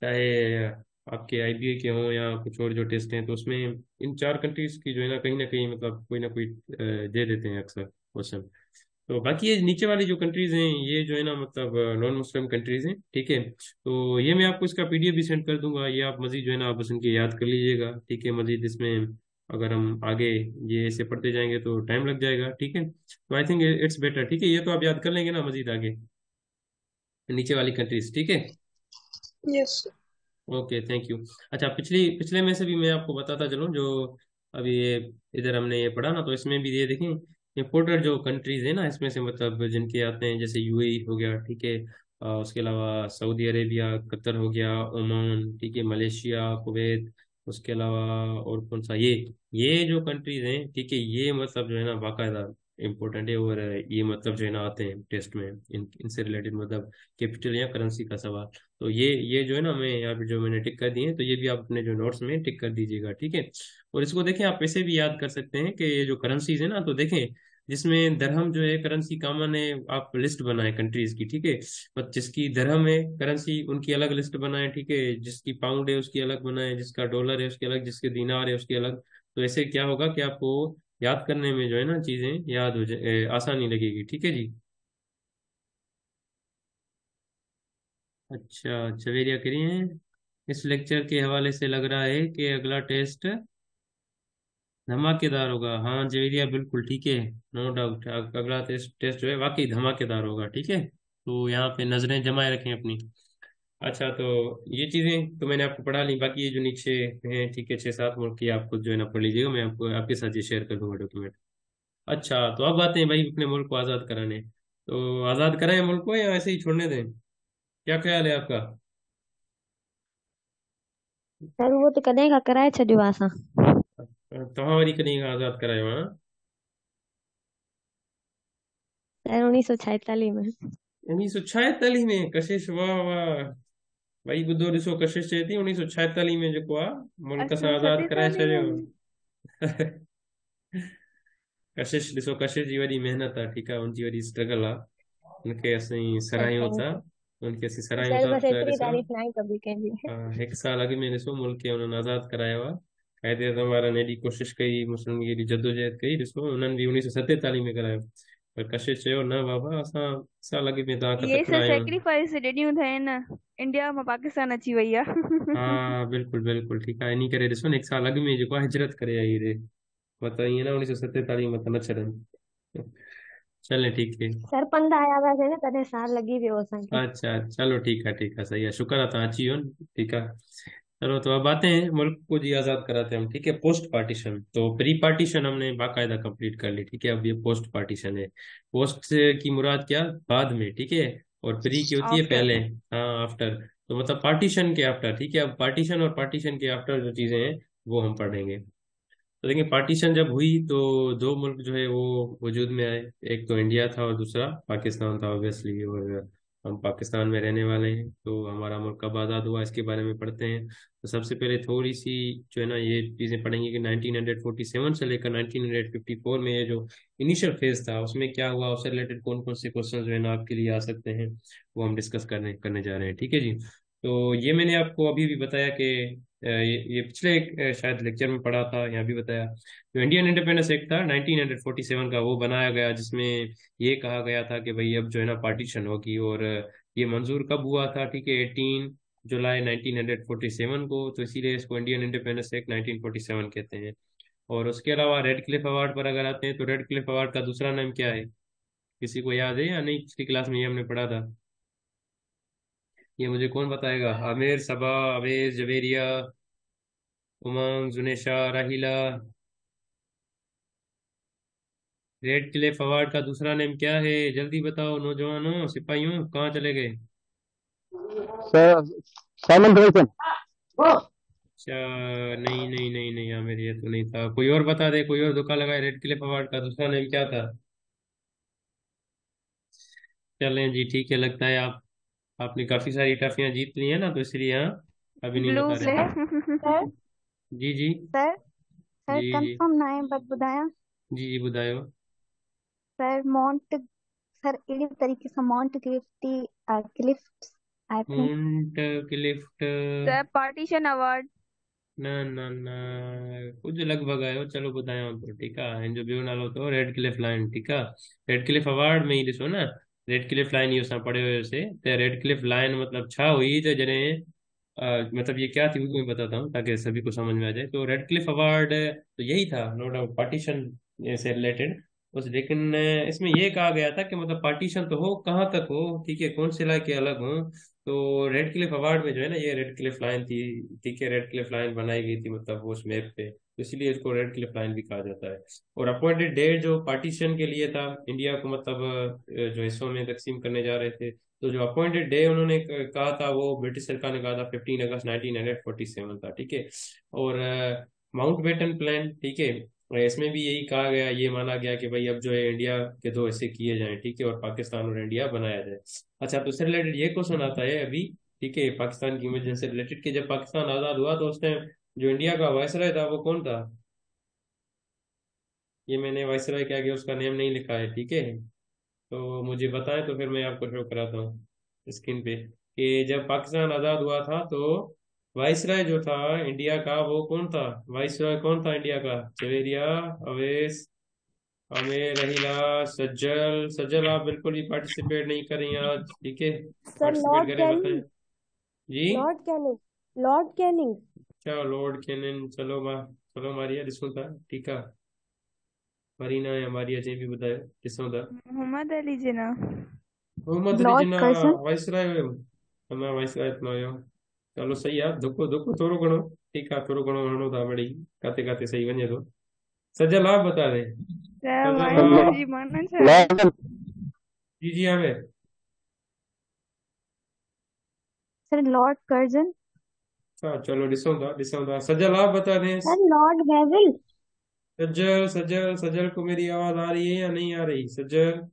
चाहे आपके आईबीए के हों या कुछ और जो टेस्ट हैं, तो उसमें इन चार कंट्रीज की जो है ना कहीं मतलब कोई ना कोई दे देते हैं अक्सर क्वेश्चन। तो बाकी ये नीचे वाली जो कंट्रीज हैं ये जो है ना मतलब नॉन मुस्लिम कंट्रीज हैं। ठीक है, तो ये मैं आपको इसका पीडीएफ भी सेंड कर दूंगा, ये आप मजीद जो है ना आप बस इनके याद कर लीजिएगा। ठीक है, मजीद इसमें अगर हम आगे ये ऐसे पढ़ते जाएंगे तो टाइम लग जाएगा। ठीक है, तो आई थिंक इट्स बेटर। ठीक है, ये तो आप याद कर लेंगे ना मजीद आगे नीचे वाली कंट्रीज। ठीक है, यस। Okay thank you. अच्छा, पिछले में से भी मैं आपको बताता चलूँ जो अभी ये इधर हमने ये पढ़ा ना, तो इसमें भी ये देखें इम्पोर्टेड जो कंट्रीज है ना इसमें से, मतलब जिनके आते हैं, जैसे यूएई हो गया। ठीक है, उसके अलावा सऊदी अरेबिया, कतर हो गया, ओमान, ठीक है, मलेशिया, कुवैत। उसके अलावा और कौन सा, ये जो कंट्रीज हैं, ठीक है, ये मतलब जो है ना बाकायदा इम्पोर्टेंट है, और ये मतलब जो है ना आते हैं टेस्ट में इनसे रिलेटेड, मतलब कैपिटल या करेंसी का सवाल। तो ये जो है ना मैं यहाँ पे जो मैंने टिक कर दिए हैं, तो ये भी आप अपने जो नोट्स में टिक कर दीजिएगा। ठीक है, और इसको देखें आप ऐसे भी याद कर सकते हैं कि ये जो करेंसीज है ना, तो देखें जिसमें दरहम जो है करेंसी कॉमन है, आप लिस्ट बनाए कंट्रीज की। ठीक है, बस जिसकी दरहम है करेंसी उनकी अलग लिस्ट बनाए। ठीक है, जिसकी पाउंड है उसकी अलग बनाए, जिसका डॉलर है उसकी अलग, जिसके दीनार है उसकी अलग। तो ऐसे क्या होगा कि आपको याद करने में जो है ना चीजें याद हो जाए, आसानी लगेगी। ठीक है जी। अच्छा, चवेरिया करिए। इस लेक्चर के हवाले से लग रहा है कि अगला टेस्ट धमाकेदार होगा। हाँ जवेरिया बिल्कुल ठीक है, नो डाउट अगला टेस्ट टेस्ट जो है वाकई धमाकेदार होगा। ठीक है, तो यहाँ पे नजरें जमाए रखें अपनी। अच्छा, तो ये चीजें तो मैंने आपको पढ़ा ली, बाकी ये जो नीचे हैं, ठीक है, 6-7 मुल्क की आपको जो है ना पढ़ लीजिएगा, मैं आपको आपके साथ ये शेयर कर दूंगा डॉक्यूमेंट। अच्छा, तो अब आते हैं भाई अपने मुल्क को आज़ाद कराने। तो आज़ाद कराएं मुल्क को या ऐसे ही छोड़ने दें, क्या ख्याल है आपका? सर वो तो कॾहिं खां कराए छॾियो आहे असां। तव्हां वरी कॾहिं खां आज़ाद करायो आहे? सर 1946 में। 1946 में? कशिश वाह वाह, भाई ॿुधो ॾिसो, कशिश चए थी 1946 में जेको आहे मुल्क अच्छा असां आज़ाद कराए 47 छॾियो। में। कशिश ॾिसो, कशिश जी वॾी महिनत आहे। ठीकु आहे, उनजी वॾी स्ट्रगल आहे, उनखे असीं सर सराहियूं थैंक था। यू। उनखे असीं सराहियूं सर था बस त एतिरी ॾिसो, तारीफ़ ना ही कबी कंहिंजी। 1 साल अॻु में ॾिसो मुल्क खे उन्हनि आज़ाद करायो आहे। क़ाइदे आज़म वारनि एॾी कोशिशि कई, मुस्लिम एॾी जदोजहद कई, ॾिसो उन्हनि बि 1947 में करायो। पर कशिश चयो न बाबा, असां साल अॻु में तव्हां खां ये तकिड़ा सब आहियूं। सेक्रीफाइस ॾिनियूं अथनि, इंडिया मां पाकिस्तान अची वई आहे। हा बिल्कुलु बिल्कुलु ठीकु आहे, इन करे ॾिसो न 1 साल अॻु में जेको आहे हिजरत करे आई रे, मतिलबु ईअं न 1947 मतिलबु न छॾनि। चले ठीक है। सर पंध आया हुआ है ना तने सार लगी वियो असांखे। अच्छा चलो ठीक है सही है, शुक्र है तव्हां अची वियो न। ठीक है। चलो तो अब आते हैं मुल्क को जी आज़ाद कराते हैं हम। ठीक है, पोस्ट पार्टीशन। तो प्री पार्टीशन हमने बाकायदा कंप्लीट कर ली। ठीक है, अब ये पोस्ट पार्टीशन है। पोस्ट से की मुराद क्या, बाद में। ठीक है, और प्री की होती है आफ्टर। पहले। हाँ आफ्टर, तो मतलब पार्टीशन के आफ्टर। ठीक है, अब पार्टीशन और पार्टीशन के आफ्टर जो चीजें हैं वो हम पढ़ेंगे। तो देखिए, पार्टीशन जब हुई तो दो मुल्क जो है वो वजूद में आए। एक तो इंडिया था और दूसरा पाकिस्तान था ऑब्वियसली। और हम पाकिस्तान में रहने वाले हैं, तो हमारा मुल्क कब आज़ाद हुआ इसके बारे में पढ़ते हैं। तो सबसे पहले थोड़ी सी जो है ना ये चीज़ें पढ़ेंगे कि 1947 से लेकर 1954 में ये जो इनिशियल फेज था उसमें क्या हुआ, उससे रिलेटेड कौन कौन से क्वेश्चन जो है ना आपके लिए आ सकते हैं, वो हम डिस्कस करने करने जा रहे हैं। ठीक है जी। तो ये मैंने आपको अभी भी बताया कि ये पिछले एक शायद लेक्चर में पढ़ा था, यहाँ भी बताया। जो इंडियन इंडिपेंडेंस एक्ट था 1947 का, वो बनाया गया जिसमें ये कहा गया था कि भाई अब जो है ना पार्टीशन होगी। और ये मंजूर कब हुआ था, ठीक है, 18 जुलाई 1947 को। तो इसीलिए इसको इंडियन इंडिपेंडेंस एक्ट 1947 कहते हैं। और उसके अलावा रेड क्लिफ अवार्ड पर अगर आते हैं तो रेड क्लिफ अवार्ड का दूसरा नाम क्या है, किसी को याद है या नहीं? पिछली क्लास में ये हमने पढ़ा था। ये मुझे कौन बताएगा? आमिर, सबा, अवेज, जवेरिया, उमंग, जुनेशा, राहिला। रेड क्लिफ अवार्ड का दूसरा नेम क्या है? जल्दी बताओ नौजवानों, सिपाहियों, कहाँ चले गए? Sir Simon commission. अच्छा, नहीं नहीं नहीं नहीं, आमिर ये तो नहीं था। कोई और बता दे, कोई और धोखा लगाए। रेड क्लिफ अवार्ड का दूसरा नेम क्या था? चलें जी, ठीक है। लगता है आपने काफी सारी ट्रॉफियां जीत ली है ना, तो इसलिए हाँ अभी नहीं ब्लू बता रहे। प्ले। सर जी जी। सर सर जी जी। कंफर्म ना है बट ॿुधायां। जी जी बुधायो। सर माउंट सर अहिड़ी तरीक़े सां mount Clift I think. Mount Clift. Sir partition award. न न न कुछ लगभग आयो, चलो ॿुधायांव थो। ठीकु आहे, हिन जो ॿियो नालो अथव रेड क्लिफ लाइन। ठीकु आहे, रेड क्लिफ अवार्ड में ही ॾिसो न, रेड क्लिफ लाइन इहो असां पढ़ियो हुयोसीं। त रेड क्लिफ लाइन मतलब छा हुई, त जॾहिं मतलब ये क्या थी वो मैं बताता हूँ ताकि सभी को समझ में आ जाए। तो रेड क्लिफ अवार्ड तो यही था, नो डाउट, पार्टीशन से रिलेटेड। उस लेकिन इसमें ये कहा गया था कि मतलब पार्टीशन तो हो, कहाँ तक हो, ठीक है, कौन से इलाके अलग हो। तो रेड क्लिफ अवार्ड में जो है ना ये रेड क्लिफ लाइन थी। ठीक है, रेड क्लिफ लाइन बनाई गई थी मतलब वो उस मैप पे, तो इसलिए इसको रेड क्लिफ लाइन भी कहा जाता है। और अपॉइंटेड डेट जो पार्टीशन के लिए था, इंडिया को मतलब जो हिस्सों में तकसीम करने जा रहे थे, तो जो अपॉइंटेड डे उन्होंने कहा था वो ब्रिटिश सरकार ने कहा था 15 अगस्त 1947 था। ठीक है। और माउंट बेटन प्लान, ठीक है, इसमें भी यही कहा गया, ये माना गया कि भाई अब जो है इंडिया के दो हिस्से किए जाएं। ठीक है, और पाकिस्तान और इंडिया बनाया जाए। अच्छा, तो इससे रिलेटेड ये क्वेश्चन आता है अभी, ठीक है, पाकिस्तान की इमरजेंसी से रिलेटेड, कि जब पाकिस्तान आजाद हुआ तो उस टाइम जो इंडिया का वायसराय था वो कौन था? ये मैंने वायसराय के आगे उसका नेम नहीं लिखा है। ठीक है, तो मुझे बताएं तो फिर मैं आपको शो कराता हूँ स्क्रीन पे कि जब पाकिस्तान आजाद हुआ था तो वायसराय जो था इंडिया का वो कौन था? वायसराय कौन था इंडिया का? जवेरिया, अवेश, आमिर, रहीला, सज्जल। सज्जल आप बिल्कुल भी पार्टिसिपेट नहीं कर रही हैं आज। ठीक है, सर पार्टिसिपेट लॉर्ड करें, बताएं। कैनिंग। जी। Lord Canning. Lord Canning. क्या लॉर्ड केनन? चलो चलो मारिया ॾिसूं था। ठीकु आहे, मरीना या मारिया जंहिं बि ॿुधायो, ॾिसूं था। मोहम्मद अली जिना। मोहम्मद अली लॉर्ड जिन्ना कर्जन। वाइसराय हुयो? अञा वाइसराय न हुयो। चलो सही आहे, दुको दुको थोरो घणो। ठीकु आहे, थोरो घणो हणो था मिड़ई, काथे काथे सही वञे थो। सजल आप बता दे। सर सजल माइनस जी माना छा आहे? लॉर्ड जी जी आमिर। Sir Lord Curzon. अच्छा चलो ॾिसूं था। सजल आप बता दें। Sir Lord वेविल। सज्जल सज्जल सज्जल को मेरी आवाज आ रही है या नहीं आ रही? सज्जल।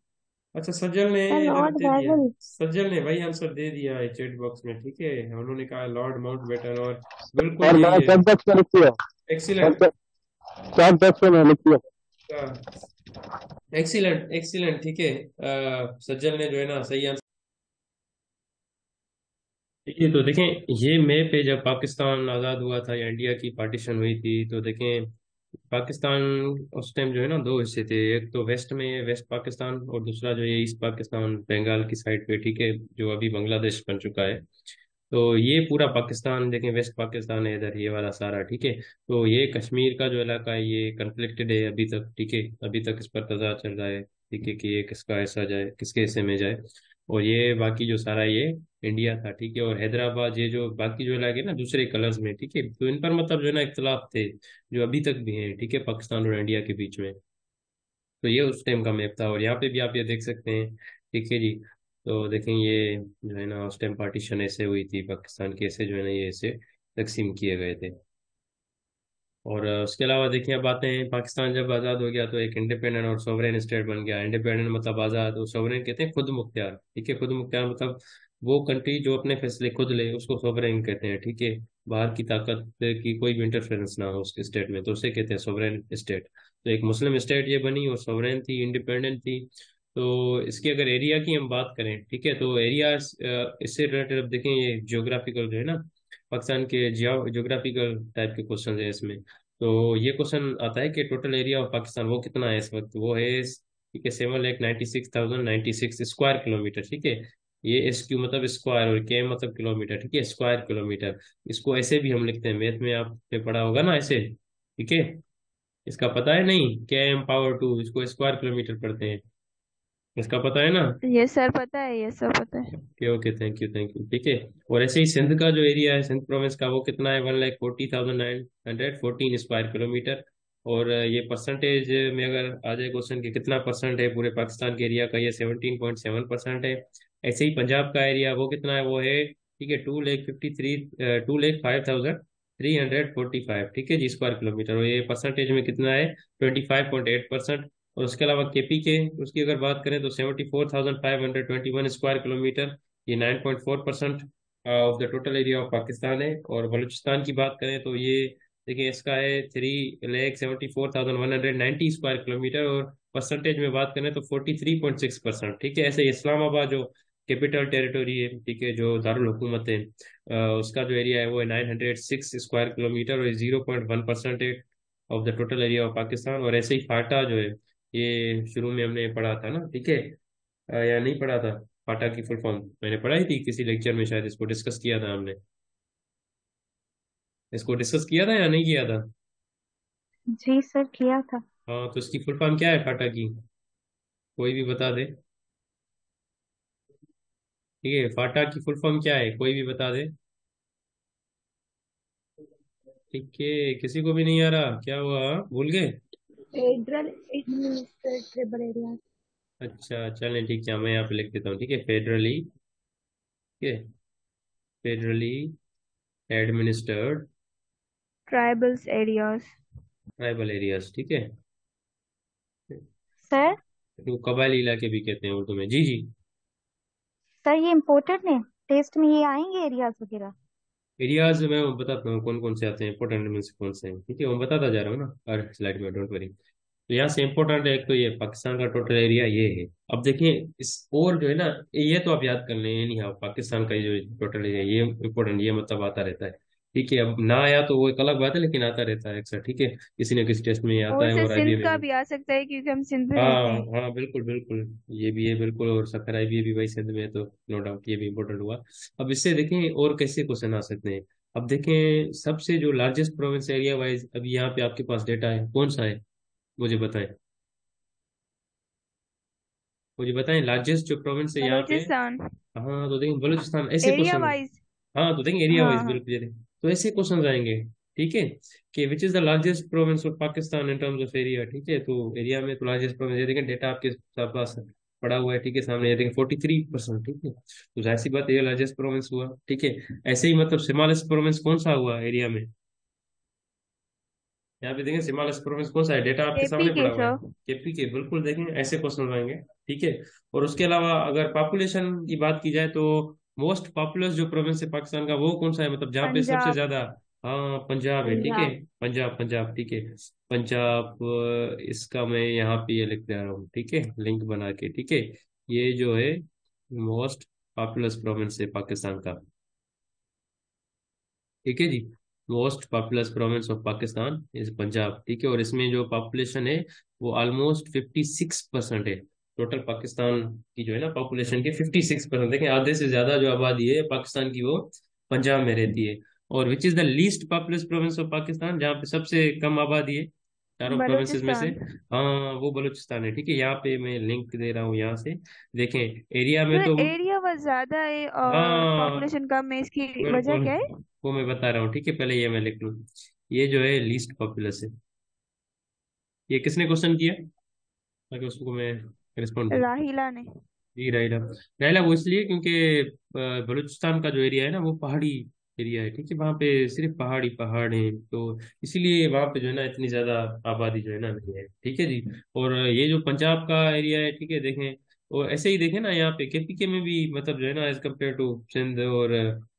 अच्छा, सज्जल ने सर जवाब लॉर्ड दे दिया। वेविल। सज्जल ने भाई आंसर दे दिया है चैट बॉक्स में। ठीक है, उन्होंने कहा लॉर्ड माउंटबेटन, और बिल्कुल और यही मैंने है। चैट बॉक्स में लिखी है। एक्सीलेंट। चैट बॉक्स में मैंने लिखी है। Excellent excellent. ठीक है, सज्जल ने जो है ना सही आंसर। ठीक है, तो देखें ये मैप पे जब पाकिस्तान आज़ाद हुआ था या इंडिया की पार्टीशन हुई थी, तो देखें पाकिस्तान उस टाइम जो है ना दो हिस्से थे। एक तो वेस्ट में वेस्ट पाकिस्तान, और दूसरा जो है ईस्ट पाकिस्तान बंगाल की साइड पे। ठीक है, जो अभी बांग्लादेश बन चुका है। तो ये पूरा पाकिस्तान देखें, वेस्ट पाकिस्तान है इधर, ये वाला सारा। ठीक है, तो ये कश्मीर का जो इलाका है ये कन्फ्लिक्टेड है अभी तक। ठीक है, अभी तक इस पर तज़ाद चल रहा है। ठीक है, कि ये किसका ऐसा जाए, किसके हिस्से में जाए। और ये बाकी जो सारा ये इंडिया था, ठीक है। और हैदराबाद, ये जो बाकी जो इलाके ना दूसरे कलर्स में, ठीक है, तो इन पर मतलब जो है ना इख्तलाफ थे, जो अभी तक भी हैं, ठीक है, पाकिस्तान और इंडिया के बीच में। तो ये उस टाइम का मैप था, और यहाँ पे भी आप ये देख सकते हैं, ठीक है जी। तो देखें, ये जो है ना उस टाइम पार्टीशन ऐसे हुई थी पाकिस्तान के, ऐसे जो है ना ये ऐसे तकसीम किए गए थे। और उसके अलावा देखिए, अब आते हैं, पाकिस्तान जब आज़ाद हो गया तो एक इंडिपेंडेंट और सोवरेन स्टेट बन गया। इंडिपेंडेंट मतलब आज़ाद, और सोवरेन कहते हैं खुद मुख्तियार, ठीक है। खुद मुख्तियार मतलब वो कंट्री जो अपने फैसले खुद ले, उसको सोवरेन कहते हैं, ठीक है। बाहर की ताकत की कोई भी इंटरफेरेंस ना हो उसके स्टेट में, तो उसे कहते हैं सोवरेन स्टेट। तो एक मुस्लिम स्टेट ये बनी, और सोवरेन थी, इंडिपेंडेंट थी। तो इसकी अगर एरिया की हम बात करें, ठीक है, तो एरिया इससे रिलेटेड अब देखें, ये जियोग्राफिकल जो है ना, पाकिस्तान के जियोग्राफिकल टाइप के क्वेश्चन है इसमें। तो ये क्वेश्चन आता है कि टोटल एरिया ऑफ पाकिस्तान वो कितना है इस वक्त, वो है, ठीक है, 7,96,096 स्क्वायर किलोमीटर, ठीक है। ये एस क्यू मतलब स्क्वायर, और के मतलब किलोमीटर, ठीक है, स्क्वायर किलोमीटर। इसको ऐसे भी हम लिखते हैं, मैथ में आपने पढ़ा होगा ना ऐसे, ठीक है। इसका पता है नहीं, Km⁴ इसको स्क्वायर किलोमीटर पढ़ते हैं, इसका पता है ना। ये सर पता है, ये सर पता है। Okay okay, thank you thank you, ठीक है। और ऐसे ही सिंध का जो एरिया है, सिंध प्रोविंस का, वो कितना है, 1,40,914 स्क्वायर किलोमीटर। और ये परसेंटेज में अगर आ जाए क्वेश्चन के कितना परसेंट है पूरे पाकिस्तान के एरिया का, ये 17.7% है। ऐसे ही पंजाब का एरिया वो कितना है, वो है, ठीक है, 2,05,345, ठीक है जी, स्क्वायर किलोमीटर। और ये परसेंटेज में कितना है, 25.8%। और उसके अलावा केपी के, उसकी अगर बात करें तो 74,521 स्क्वायर किलोमीटर, ये 9.4% of the total area of Pakistan है। और बलूचिस्तान की बात करें तो ये देखिए, इसका है 3,74,190 स्क्वायर किलोमीटर, और परसेंटेज में बात करें तो 43.6%, ठीक है। ऐसे ही इस्लामाबाद जो कैपिटल टेरिटोरी है, ठीक है, जो दारुल हुकूमत है, उसका जो एरिया है वो है 906 स्क्वायर किलोमीटर, और 0.1% है of the total area of Pakistan. और ऐसे ही फाटा जो है, ये शुरू में हमने पढ़ा था ना, ठीक है, या नहीं पढ़ा था, फाटा की फुल फॉर्म मैंने पढ़ाई थी किसी लेक्चर में, शायद इसको डिस्कस किया था हमने, इसको डिस्कस किया था या नहीं किया था। जी सर, किया था। हाँ, तो इसकी फुल फॉर्म क्या है फाटा की, कोई भी बता दे, ठीक है। फाटा की फुल फॉर्म क्या है, कोई भी बता दे, ठीक है। किसी को भी नहीं आ रहा, क्या हुआ, भूल गए। Federal administrated area. अच्छा चलें, ठीक है, मैं यहाँ पे लिख देता हूँ, ठीक है, फेडरली, ठीक है, federally administered tribals areas. Tribal areas, ठीक है, सर। तो कबायली इलाके भी कहते हैं उर्दू में, जी जी। सर ये इम्पोर्टेंट है, टेस्ट में ये आएंगे एरियाज वगैरह। एरियाज मैं बताता हूँ कौन कौन से आते हैं, इंपॉर्टेंट में से कौन से हैं, ठीक है, मैं बताता जा रहा हूँ ना हर स्लाइड में, डोंट वरी। तो यहाँ से इंपॉर्टेंट है, एक तो ये पाकिस्तान का टोटल एरिया ये है। अब देखिए, इस और जो है ना, ये तो आप याद कर लें, ये नहीं है पाकिस्तान का ये जो टोटल एरिया, ये इंपॉर्टेंट, ये मतलब आता रहता है, ठीक है। अब ना आया तो वो एक अलग बात है, लेकिन आता रहता है अक्सर, ठीक है, किसी न किसी टेस्ट में ये आता और है, सर और सिंध आईबीएम में का भी। भी आ सकता है क्योंकि हम सिंध में रहते हाँ हैं। हाँ, बिल्कुल बिल्कुल, ये भी है बिल्कुल, और सफर आईबीएम भी भाई सिंध में है, तो नो डाउट ये भी इंपॉर्टेंट हुआ। अब इससे देखें और कैसे क्वेश्चन आ सकते हैं। अब देखें, सबसे जो लार्जेस्ट प्रोविंस एरिया वाइज अभी यहाँ पे आपके पास डेटा है, कौन सा है, मुझे बताएं, मुझे बताएं, लार्जेस्ट जो प्रोविंस है यहाँ पे। बलूचिस्तान। हाँ, तो देखें बलूचिस्तान, ऐसे एरिया क्वेश्चन। वाइज। हाँ, तो देखें एरिया हाँ वाइज, हाँ। बिल्कुल ये देखें। तो ऐसे क्वेश्चन आएंगे, ठीक है, कि which is the largest province of Pakistan in terms of area, ठीक है। तो एरिया में तो लार्जेस्ट प्रोविंस, ये देखें डेटा आपके पास पड़ा हुआ है, ठीक है, सामने ये देखें 43%, ठीक है। तो जाहिर सी बात है, ये लार्जेस्ट प्रोविंस हुआ, ठीक है। ऐसे ही मतलब स्मॉलेस्ट प्रोविंस कौन सा हुआ एरिया में, यहाँ पे देखें स्मॉलेस्ट प्रोविंस कौन सा है, डेटा आपके एपी सामने के पड़ा हुआ है। सर। केपी के, बिल्कुल देखें ऐसे क्वेश्चन आएंगे, ठीक है। और उसके अलावा अगर पॉपुलेशन की बात की जाए तो मोस्ट पॉपुलस जो प्रोविंस है पाकिस्तान का, वो कौन सा है, मतलब जहाँ पे सबसे पंजाब। ज्यादा। हाँ, पंजाब है, ठीक है, पंजाब। पंजाब पंजाब, ठीक है। पंजाब, इसका मैं यहाँ पे ये लिख दे रहा हूँ, ठीक है, लिंक बना के, ठीक है। ये जो है मोस्ट पॉपुलस प्रोविंस है पाकिस्तान का, ठीक है जी। Most populous province of Pakistan is Punjab, ठीक है। और इसमें जो पॉपुलेशन है वो ऑलमोस्ट 56% है, टोटल पाकिस्तान की जो है ना पॉपुलेशन की 56%, देखें आधे से ज्यादा जो आबादी है पाकिस्तान की, वो पंजाब में रहती है। और which is the least populace province of Pakistan, जहाँ पे सबसे कम आबादी है, चारों प्रोविंसेस में से। बलूचिस्तान। हाँ वो बलूचिस्तान है, ठीक है। यहाँ पे मैं लिंक दे रहा हूँ यहाँ से, देखें एरिया में सर तो। एरिया बहुत ज्यादा है और हाँ पॉपुलेशन कम है, इसकी वजह बिल्कुल, क्या है? वो मैं बता रहा हूँ, ठीक है। पहले ये मैं लिख लूँ, ये जो है लीस्ट पॉपुलस है। ये किसने क्वेश्चन किया, ताकि उसको मैं रिस्पॉन्ड करूँ। राहिला ने। जी रायला। रायला वो इसलिए क्योंकि बलूचिस्तान का जो एरिया है ना वो पहाड़ी एरिया है, ठीक है। वहाँ पे सिर्फ पहाड़ी पहाड़ हैं, तो इसीलिए वहाँ पे जो है ना इतनी ज्यादा आबादी जो है ना नहीं है, ठीक है जी। और ये जो पंजाब का एरिया है, ठीक है, देखें। और ऐसे ही देखें ना, यहाँ पे केपीके में भी मतलब जो है ना एज कम्पेयर टू सिंध और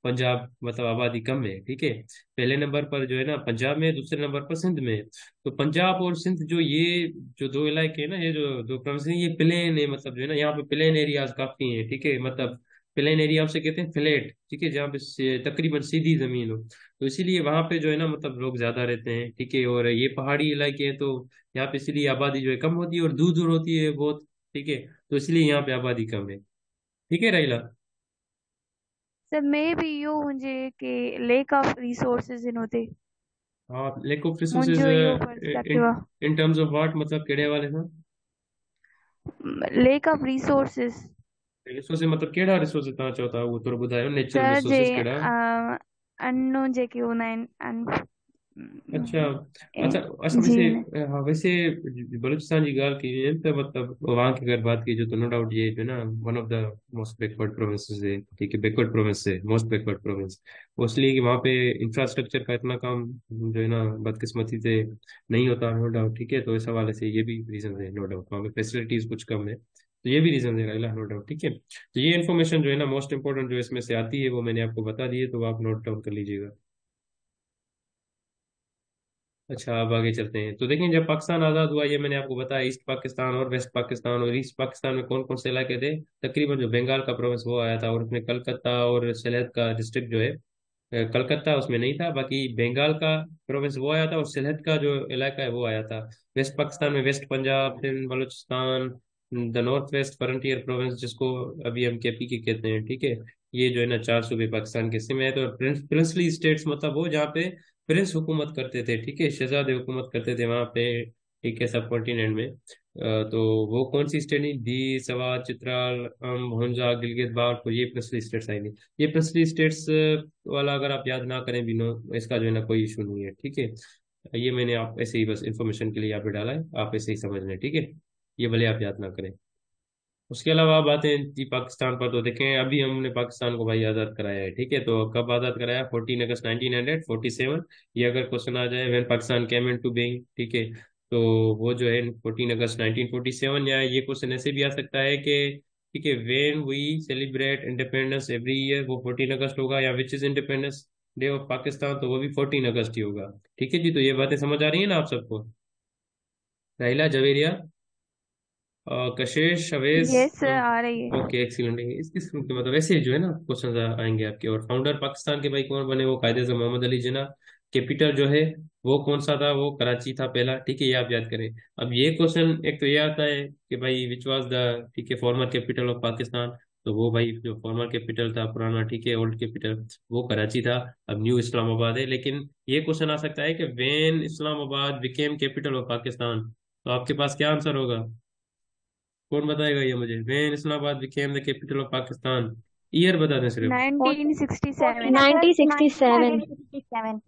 पंजाब मतलब आबादी कम है, ठीक है। पहले नंबर पर जो है ना पंजाब में है, दूसरे नंबर पर सिंध में है। तो पंजाब और सिंध जो ये जो दो इलाके हैं ना, ये जो दो प्रोविंस हैं, ये प्लेन है, मतलब जो है ना यहाँ पे प्लेन एरियाज काफी हैं, ठीक है। मतलब प्लेन एरिया से कहते हैं फ्लैट, ठीक है, जहाँ पे तकरीबन सीधी जमीन हो। तो इसीलिए वहां पे जो है ना मतलब लोग ज्यादा रहते हैं, ठीक है। और ये पहाड़ी इलाके हैं, तो यहाँ पे इसीलिए आबादी जो है कम होती है और दूर दूर होती है बहुत, ठीक है। तो इसलिए यहाँ पे आबादी कम है, ठीक है राइला। सर मैं भी यो मुझे के लेक ऑफ रिसोर्सेज इन होते हाँ लेक ऑफ रिसोर्सेज, मुझे यो perspective in in terms of what, मतलब केड़े वाले ना। Lake of resources. रिसोर्स मतलब केड़ा रिसोर्स तव्हां चओ था, उहो थोरो ॿुधायो, नेचुरल सर जे रिसोर्सिस केड़ा। अनु जेके हूंदा आहिनि अच्छा। ए, अच्छा अच्छा, वैसे जी न। हाँ वैसे बलूचिस्तान की गाल की है तो मतलब वहाँ की अगर बात की जो, तो नो डाउट ये जो है ना one of the most backward provinces है, ठीक है। बैकवर्ड प्रोविंस है, मोस्ट बैकवर्ड प्रोविंस। वो इसलिए कि वहाँ पे इंफ्रास्ट्रक्चर का इतना काम जो है ना बदकिस्मती से नहीं होता, नो डाउट, ठीक है। तो इस हवाले से ये भी रीजन है, नो डाउट वहाँ पे फैसिलिटीज कुछ कम है, तो ये भी रीजन है नो डाउट, ठीक है। तो ये इन्फॉर्मेशन जो है ना मोस्ट इंपॉर्टेंट जो इसमें से आती है वो मैंने आपको बता दी है, तो आप नोट डाउन कर लीजिएगा। अच्छा अब आगे चलते हैं, तो देखें जब पाकिस्तान आज़ाद हुआ, ये मैंने आपको बताया, ईस्ट पाकिस्तान और वेस्ट पाकिस्तान। और ईस्ट पाकिस्तान में कौन कौन से इलाके थे, तकरीबन जो बंगाल का प्रोविंस वो आया था, और उसमें कलकत्ता और सिलहट का डिस्ट्रिक्ट जो है, कलकत्ता उसमें नहीं था, बाकी बंगाल का प्रोविंस वो आया था, और सिलहट का जो इलाका है वो आया था। वेस्ट पाकिस्तान में west Punjab, Sindh, Balochistan, the north west frontier province जिसको अभी हम केपी के कहते हैं, ठीक है। ये जो है ना चार सूबे पाकिस्तान के हिस्से में है। तो प्रिंसली स्टेट्स मतलब वो जहाँ पे प्रिंस हुकूमत करते थे, ठीक है, शहजादे हुकूमत करते थे वहां पे, ठीक है, सब कॉन्टिनेंट में। तो वो कौन सी स्टेट नहीं, दी, सवात, चित्राल, भोंजा, गिलगित, बाल्टपुर, ये प्रिंसली स्टेट्स आई नहीं। ये प्रिंसली स्टेट्स वाला अगर आप याद ना करें भी, नो इसका जो है ना कोई इशू नहीं है, ठीक है। ये मैंने आप ऐसे ही बस इंफॉर्मेशन के लिए यहाँ पे डाला है, आप ऐसे ही समझ लें, ठीक है। ये भले आप याद ना करें। उसके अलावा आप आते हैं जी पाकिस्तान पर, तो देखें अभी हमने पाकिस्तान को भाई आज़ाद कराया है, ठीक है। तो कब आज़ाद कराया, 14 अगस्त 1947। ये अगर क्वेश्चन आ जाए when Pakistan came into being, ठीक है, तो वो जो है 14 अगस्त 1947। या ये क्वेश्चन ऐसे भी आ सकता है कि, ठीक है, when we celebrate independence every year, वो 14 अगस्त होगा, या which is independence day of Pakistan, तो वो भी 14 अगस्त ही होगा, ठीक है जी। तो ये बातें समझ आ रही है ना आप सबको, राहिला, जवेरिया, कशिश, अवेज। यस आ रही है। Okay excellent. इस मतलब ऐसे जो है ना क्वेश्चन आएंगे आपके। और फाउंडर पाकिस्तान के भाई कौन बने, वो कायदे से मोहम्मद अली जिन्ना। कैपिटल जो है वो कौन सा था, वो कराची था पहला, ठीक है, ये आप याद करें। अब ये क्वेश्चन एक तो ये आता है कि भाई विच वाज द, ठीक है, फॉर्मर कैपिटल ऑफ पाकिस्तान। तो वो भाई जो फॉर्मर कैपिटल था पुराना, ठीक है, ओल्ड कैपिटल, वो कराची था। अब न्यू इस्लामाबाद है। लेकिन ये क्वेश्चन आ सकता है कि when Islamabad became capital of Pakistan, तो आपके पास क्या आंसर होगा, कौन बताएगा ये मुझे, when Islamabad became the capital of Pakistan. Year बता दें सिर्फ। 1967। 14 अगस्त 1967 1967।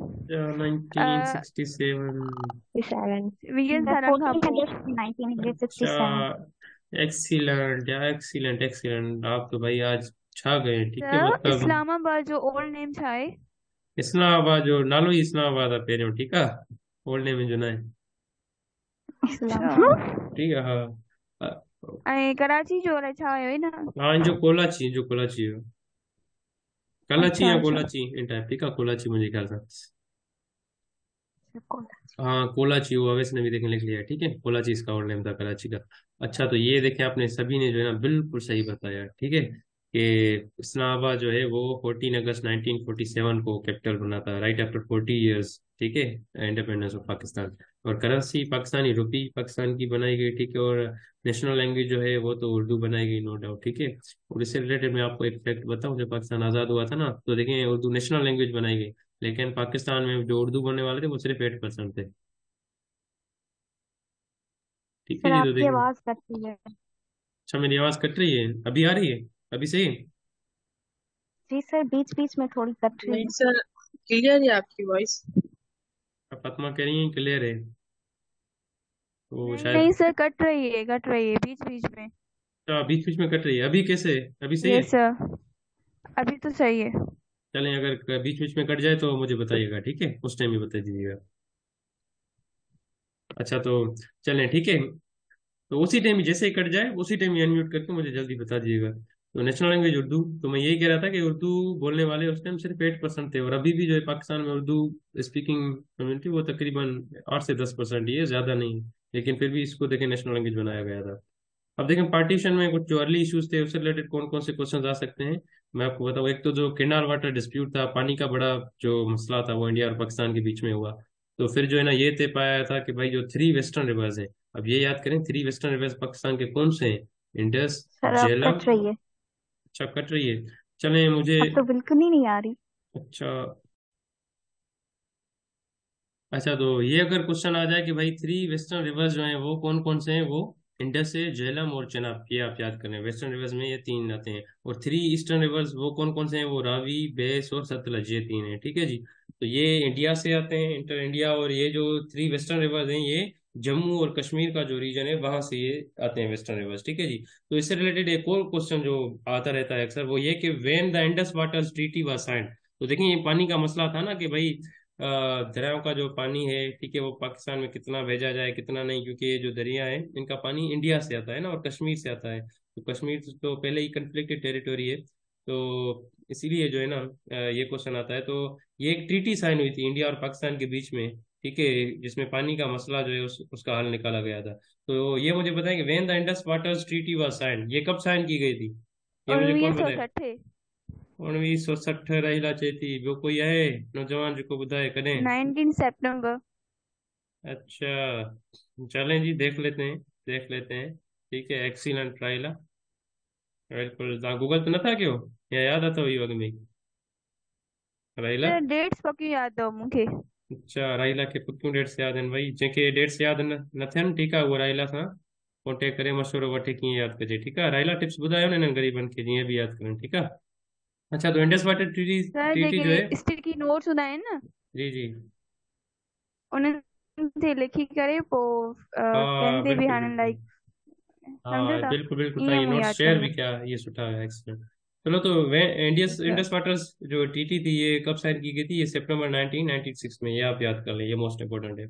1967। 67 वीएन The सारंग खां 14 पोइ। अगस्त अच्छा 1967। एक्सीलेंट या एक्सीलेंट एक्सीलेंट, आप तो भाई आज छा गए, ठीक है। सर मतलब इस्लामाबाद जो ओल्ड नेम छा आहे? इस्लामाबाद जो नालो ही इस्लामाबाद आहे पहिरियों, ठीकु आहे, ओल्ड नेम जो न आहे, अच्छा। ठीकु आहे। हा ऐं कराची जो अलाए छा हुयो न? हाँ जो कोलाची, जो कोलाची हुयो, कराची अच्छा या अच्छा। कोलाची इन टाइप, ठीकु आहे, कोलाची मुंहिंजे ख्याल सां। हाँ कोलाची, वो अवैस ने भी देखें लिख लिया है, ठीक है, कोलाची इसका और नेम था कराची का। अच्छा तो ये देखें आपने सभी ने जो है ना बिल्कुल सही बताया, ठीक है, कि इस्लामाबाद जो है वो 14 अगस्त 1947 को कैपिटल बना था, राइट आफ्टर 40 ईयर्स, ठीक है, इंडिपेंडेंस ऑफ पाकिस्तान। और करेंसी पाकिस्तानी रुपी पाकिस्तान की बनाई गई, ठीक है। और नेशनल लैंग्वेज जो है वो तो उर्दू बनाई गई, नो डाउट, ठीक है। और इससे रिलेटेड मैं आपको एक फैक्ट बताऊं, जब पाकिस्तान आज़ाद हुआ था ना, तो देखें उर्दू नेशनल लैंग्वेज बनाई गई, लेकिन पाकिस्तान में जो उर्दू बोलने वाले थे वो सिर्फ 8% थे। ठीक है सर जी। तो आपकी देखिए, आवाज कट रही है। अच्छा मेरी आवाज कट रही है? अभी आ रही है? अभी सही है? जी सर, बीच बीच में थोड़ी कट रही नहीं है। सर, क्लियर है आपकी वॉइस। अब आत्मा कह रही है क्लियर है, तो नहीं शायद। नहीं सर, कट रही है बीच बीच में। अच्छा, बीच बीच में कट रही है। अभी कैसे? अभी सही है? यस सर, अभी तो सही है। चलें, अगर बीच बीच में कट जाए तो मुझे बताइएगा, ठीक है? उस टाइम ही बता दीजिएगा। अच्छा, तो चलें, ठीक है। तो उसी टाइम जैसे ही कट जाए उसी टाइम ही अनम्यूट करके मुझे जल्दी बता दीजिएगा। तो नेशनल लैंग्वेज उर्दू, तो मैं यही कह रहा था कि उर्दू बोलने वाले उस टाइम सिर्फ 8% थे, और अभी भी जो है पाकिस्तान में उर्दू स्पीकिंग कम्युनिटी वो तकरीबन 8 से 10% ही है, ज्यादा नहीं। लेकिन फिर भी इसको देखें नेशनल लैंग्वेज बनाया गया था। अब देखें पार्टीशन में कुछ जो अर्ली इश्यूज थे उससे रिलेटेड कौन कौन से क्वेश्चन आ सकते हैं, मैं आपको बताऊँ। एक तो जो केनाल वाटर डिस्प्यूट था, पानी का बड़ा जो मसला था, वो इंडिया और पाकिस्तान के बीच में हुआ। तो फिर जो है ना ये तय पाया था कि भाई जो 3 वेस्टर्न रिवर्स हैं, अब ये याद करें 3 वेस्टर्न रिवर्स पाकिस्तान के कौन से हैं? इंडस, सर अब झेलम। कट रही है। अच्छा, कट रही है। चलें मुझे। अब तो बिल्कुल ही नहीं आ रही। अच्छा। अच्छा, तो ये अगर क्वेश्चन आ जाए कि भाई 3 वेस्टर्न रिवर्स जो हैं वो कौन कौन से हैं, वो इंडस है, झेलम और चेनाब, ये आप याद करें। वेस्टर्न रिवर्स में ये 3 आते हैं। और 3 ईस्टर्न रिवर्स वो कौन कौन से हैं, वो रावी, बेस और सतलज, ये 3 हैं, ठीक है जी। तो ये इंडिया से आते हैं, इंटर इंडिया। और ये जो 3 वेस्टर्न रिवर्स हैं, ये जम्मू और कश्मीर का जो रीजन है वहां से ये आते हैं वेस्टर्न रिवर्स, ठीक है जी। तो इससे रिलेटेड एक और क्वेश्चन जो आता रहता है अक्सर, वो ये कि when the Indus waters treaty was signed. तो देखिए, ये पानी का मसला था ना कि भाई दरियाओं का जो पानी है, ठीक है, वो पाकिस्तान में कितना भेजा जाए कितना नहीं, क्योंकि ये जो दरिया है इनका पानी इंडिया से आता है ना, और कश्मीर से आता है। तो कश्मीर तो पहले ही कन्फ्लिक्टेड टेरिटोरी है, तो इसीलिए जो है ना ये क्वेश्चन आता है। तो ये एक ट्रीटी साइन हुई थी इंडिया और पाकिस्तान के बीच में, ठीक है, जिसमें पानी का मसला जो है उसका हल निकाला गया था। तो ये मुझे बताएं कि when the Indus waters treaty was sign, ये कब साइन की गई थी? ये मुझे कौन उन्नीस सौ बताए? छठे 1960 रहीला चेती ॿियो कोई आहे नौजवान जेको ॿुधाए कॾहिं? 19 सितंबर। अच्छा, चलें जी, देख लेते हैं, देख लेते हैं। ठीक है, एक्सीलेंट राइला। बिल्कुल, तव्हां गूगल पे नथा कयो या यादि अथव इहो अॻु में ई? राइला। सर डेट्स पक्की याद अथव मूंखे। अच्छा, राइला खे पकियूं डेट्स यादि आहिनि भई, जंहिंखे डेट्स यादि न थियनि, ठीकु आहे, उहो राइला सां कॉन्टेक्ट करे मशवरो वठे कीअं यादि कजे, ठीकु आहे। राइला टिप्स ॿुधायो न हिननि ग़रीबनि खे जीअं बि यादि कनि, ठीकु आहे। अच्छा, तो Indus water treaty, sir treaty जो है। जेके स्टिकी नोट्स हूंदा आहिनि न, जी जी। उन्हनि ते लिखी करे पोइ हाँ कंहिंते बि बिल्कुल हाणे बिल्कुल। लाइक सम्झो हाँ था, बिल्कुल बिल्कुल, तव्हां ईअं ये मूं नोट्स यादि शेयर भी कयो। किया, ये सुठा है, एक्सीलेंट। चलो, तो वे इंडस अच्छा इंडस वाटर्स जो टीटी थी ये कब साइन की गई थी? ये सितंबर 1996 में, ये आप याद कर लें, ये मोस्ट इम्पोर्टेंट है।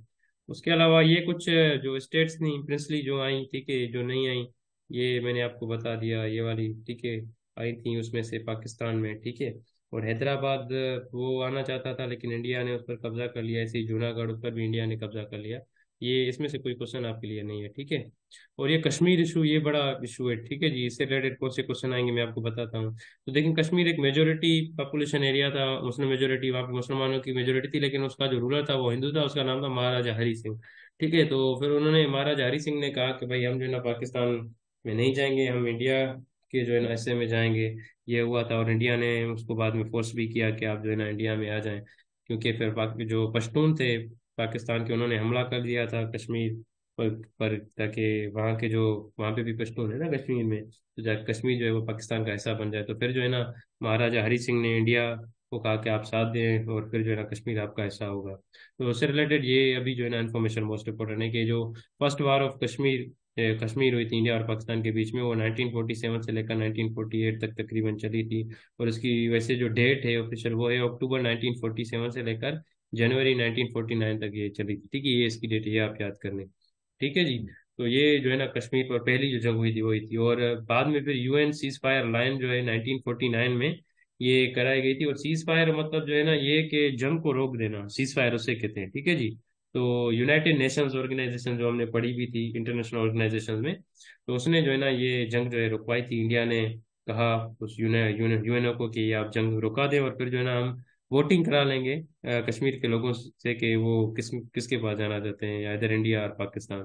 उसके अलावा ये कुछ जो स्टेट्स थी प्रिंसली जो आई, ठीक है, जो नहीं आई, ये मैंने आपको बता दिया, ये वाली, ठीक है, आई थी उसमें से पाकिस्तान में, ठीक है। और हैदराबाद वो आना चाहता था लेकिन इंडिया ने उस पर कब्जा कर लिया, ऐसे ही जूनागढ़ उस पर भी इंडिया ने कब्जा कर लिया। ये इसमें से कोई क्वेश्चन आपके लिए नहीं है, ठीक है। और ये कश्मीर इशू, ये बड़ा इशू है, ठीक है जी। इससे रिलेटेड कौन से क्वेश्चन आएंगे मैं आपको बताता हूँ। तो देखिए, कश्मीर एक मेजोरिटी पॉपुलेशन एरिया था, मुस्लिम मेजोरिटी, वहाँ पे मुसलमानों की मेजोरिटी थी, लेकिन उसका जो रूलर था वो हिंदू था, उसका नाम था महाराजा हरी सिंह, ठीक है। तो फिर उन्होंने, महाराजा हरी सिंह ने कहा कि भाई हम जो है ना पाकिस्तान में नहीं जाएंगे, हम इंडिया के जो है ना हिस्से में जाएंगे। ये हुआ था, और इंडिया ने उसको बाद में फोर्स भी किया कि आप जो है ना इंडिया में आ जाएं, क्योंकि फिर जो पश्तून थे पाकिस्तान के, उन्होंने हमला कर दिया था कश्मीर पर, ताकि वहाँ के जो, वहाँ पे भी पश्तून है ना कश्मीर में, तो कश्मीर जो है वो पाकिस्तान का हिस्सा बन जाए। तो फिर जो है ना महाराजा हरी सिंह ने इंडिया को कहा कि आप साथ दें, और फिर जो है ना कश्मीर आपका हिस्सा होगा। तो उससे रिलेटेड ये अभी जो है ना इन्फॉर्मेशन मोस्ट इम्पोर्टेंट है कि जो first war of Kashmir, Kashmir हुई थी इंडिया और पाकिस्तान के बीच में, वो 1947 से लेकर 1948 तक तकरीबन चली थी। और उसकी वैसे जो डेट है ऑफिशियल, वो है अक्टूबर 1947 से लेकर जनवरी 1949 तक ये चली थी, ठीक है। ये इसकी डेट है, ये आप याद कर लें, ठीक है जी। तो ये जो है ना कश्मीर पर पहली जो जंग हुई थी वही थी। और बाद में फिर यूएन सीज फायर लाइन जो है 1949 में ये कराई गई थी। और सीज फायर मतलब जो है ना ये कि जंग को रोक देना, सीज फायर उसे कहते हैं, ठीक है जी। तो यूनाइटेड नेशंस ऑर्गेनाइजेशन जो हमने पढ़ी भी थी, इंटरनेशनल ऑर्गेनाइजेशन में, तो उसने जो है ना ये जंग जो है रुकवाई थी। इंडिया ने कहा उस यूएनओ को कि ये आप जंग रुका दें, और फिर जो है ना हम वोटिंग करा लेंगे कश्मीर के लोगों से कि वो किसके पास जाना चाहते हैं, या इधर इंडिया और पाकिस्तान।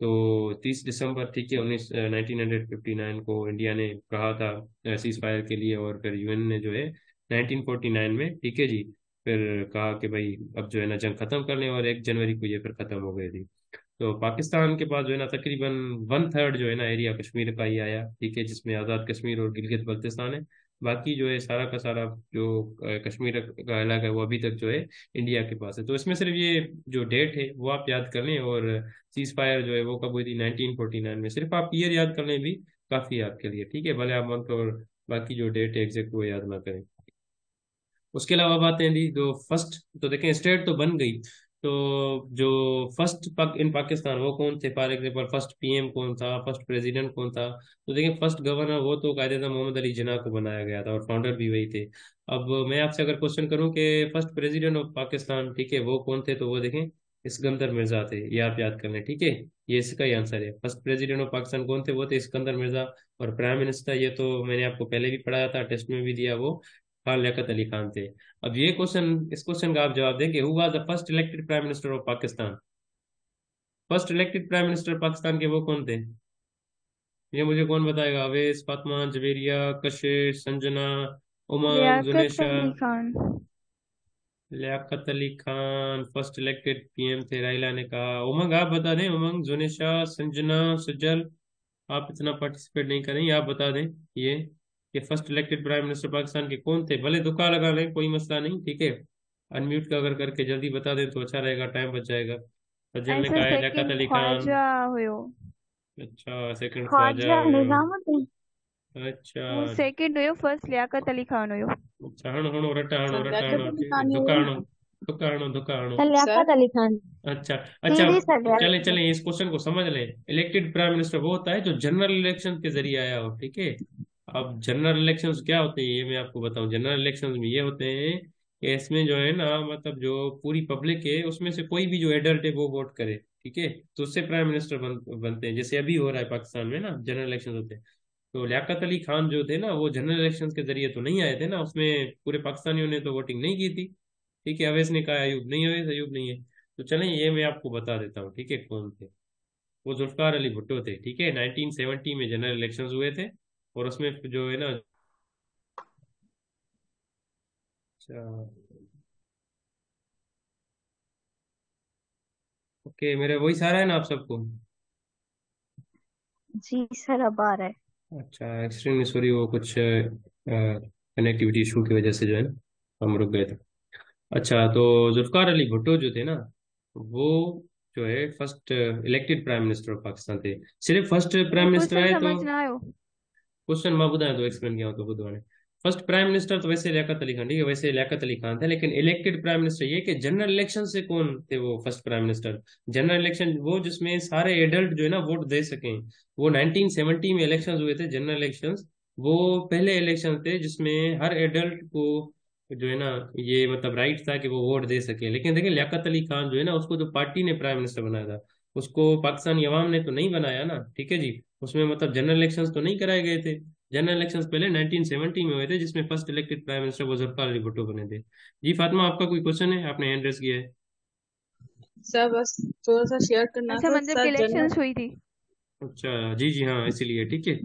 तो 30 दिसंबर, ठीक है, 1959 को इंडिया ने कहा था सीज फायर के लिए, और फिर यूएन ने जो है 1949 में, ठीक है जी, फिर कहा कि भाई अब जो है ना जंग खत्म कर लें, और 1 जनवरी को ये फिर खत्म हो गई थी। तो पाकिस्तान के पास जो है ना तकरीबन 1/3 जो है ना एरिया कश्मीर का ही आया, ठीक है, जिसमें आज़ाद कश्मीर और गिलगित बल्तिस्तान है। बाकी जो है सारा का सारा जो कश्मीर का इलाका है वो अभी तक जो है इंडिया के पास है। तो इसमें सिर्फ ये जो डेट है वो आप याद कर लें, और सीज फायर जो है वो कब हुई थी 1949 में, सिर्फ आप ईयर याद कर लें भी काफ़ी है आपके लिए, ठीक है, भले आप मंथ और बाकी जो डेट है एग्जैक्ट वो याद ना करें। उसके अलावा बात है जी, जो फर्स्ट, तो देखें स्टेट तो बन गई, तो जो फर्स्ट इन पाकिस्तान वो कौन थे, फॉर एग्जाम्पल फर्स्ट पीएम कौन था, फर्स्ट प्रेसिडेंट कौन था, तो देखें फर्स्ट गवर्नर वो तो कायदेता मोहम्मद अली जिन्ना को बनाया गया था और फाउंडर भी वही थे। अब मैं आपसे अगर क्वेश्चन करूं कि फर्स्ट प्रेसिडेंट ऑफ पाकिस्तान, ठीक है, वो कौन थे, तो वो देखें सिकंदर मिर्जा थे, ये आप याद कर लें, ठीक है। ये इसका ही आंसर है, फर्स्ट प्रेसिडेंट ऑफ पाकिस्तान कौन थे, वो थे सिकंदर मिर्जा। और प्राइम मिनिस्टर ये तो मैंने आपको पहले भी पढ़ाया था, टेस्ट में भी दिया, वो खान लियाकत अली खान थे। अब ये क्वेश्चन, इस क्वेश्चन का आप जवाब दें कि who was the first elected prime minister of Pakistan. First elected prime minister Pakistan के वो कौन थे, ये मुझे कौन बताएगा? Avesh, Fatima, Javeria, Kashish, Sanjana, Umang, Liaquat Junesha. Ali Khan. Liaquat Ali Khan first elected PM थे, राइला ने कहा। उमंग आप बता दें, उमंग, जुनेशा, संजना, सुजल, आप इतना पार्टिसिपेट नहीं करें, आप बता दें ये कि first elected prime minister Pakistan के कौन थे, भले तुक्का लगा लें कोई मसला नहीं, ठीक है। अनम्यूट का अगर करके जल्दी बता दें तो अच्छा रहेगा, टाइम बच जाएगा। सज्जल ने ऐसा कहा है लियाकत सेकंड अली खान। ख्वाजा हुयो। अच्छा, सेकंड ख्वाजा ख्वाजा हुयो। निजामुद्दीन। अच्छा। वो सेकंड हुयो, फर्स्ट लियाकत अली खान हुयो। अच्छा, हणो हणो रटा हणो सर रटा हणो, लियाकत अली खान ही धुका हुई हणो, ना। धुका हणो, धुका हणो। Sir Liaquat sir Ali Khan. अच्छा जी अच्छा। जी सर चले लियाकत चले अली। इस क्वेश्चन को समझ लें। इलेक्टेड प्राइम मिनिस्टर वो होता है जो जनरल इलेक्शन के जरिए आया हो, ठीक है। अब जनरल इलेक्शंस क्या होते हैं ये मैं आपको बताऊं। जनरल इलेक्शंस में ये होते हैं कि इसमें जो है ना, मतलब जो पूरी पब्लिक है उसमें से कोई भी जो एडल्ट है वो वोट करे, ठीक है, तो उससे प्राइम मिनिस्टर बनते हैं, जैसे अभी हो रहा है पाकिस्तान में ना जनरल इलेक्शन होते हैं। तो लियाकत अली खान जो थे ना वो जनरल इलेक्शंस के जरिए तो नहीं आए थे ना, उसमें पूरे पाकिस्तानियों ने तो वोटिंग नहीं की थी, ठीक है। अवैस ने कहा अयूब नहीं, अवैस अयूब नहीं है। तो चलें ये मैं आपको बता देता हूँ, ठीक है, कौन थे। वो जुल्फकार अली भुट्टो थे, ठीक है, 1970 में जनरल इलेक्शंस हुए थे, और उसमें जो है ना, अच्छा, ओके, मेरे वही सारा है ना आप सबको। जी सर अब आ रहा है। अच्छा, एक्सट्रीमली सॉरी, वो कुछ कनेक्टिविटी इशू की वजह से जो है ना हम रुक गए थे। अच्छा, तो जुल्फकार अली भुट्टो जो थे ना, वो जो है first elected prime minister of Pakistan थे। सिर्फ फर्स्ट प्राइम मिनिस्टर क्वेश्चन आए तो समझ ना आयो। क्वेश्चन मैं बुधाए तो एक्सप्लेन किया तो बुधवार। फर्स्ट प्राइम मिनिस्टर तो वैसे लियाकत अली खान, ठीक है, वैसे लियाकत अली खान थे, लेकिन इलेक्टेड प्राइम मिनिस्टर ये कि जनरल इलेक्शन से कौन थे वो first prime minister. General election वो जिसमें सारे एडल्ट जो है ना वोट दे सकें। वो 1970 में इलेक्शन हुए थे जनरल इलेक्शन। वो पहले इलेक्शन थे जिसमें हर एडल्ट को जो है ना ये मतलब राइट था कि वो वोट दे सके। लेकिन देखिए लियाकत अली खान जो है ना उसको जो पार्टी ने प्राइम मिनिस्टर बनाया था, उसको पाकिस्तानी अवाम ने तो नहीं बनाया ना, ठीक है जी। उसमें मतलब जनरल इलेक्शंस तो नहीं कराए गए थे। जनरल इलेक्शंस पहले 1970 में हुए थे, जिसमें फर्स्ट इलेक्टेड प्राइम मिनिस्टर वो जुल्फिकार अली भुट्टो बने थे। जी फातिमा, आपका कोई क्वेश्चन है, आपने हैंड रेस किया है। सर बस थोड़ा सा शेयर करना अच्छा, था मतलब कि सर जनरल। इलेक्शंस हुई थी। अच्छा जी जी हाँ, इसीलिए ठीक है।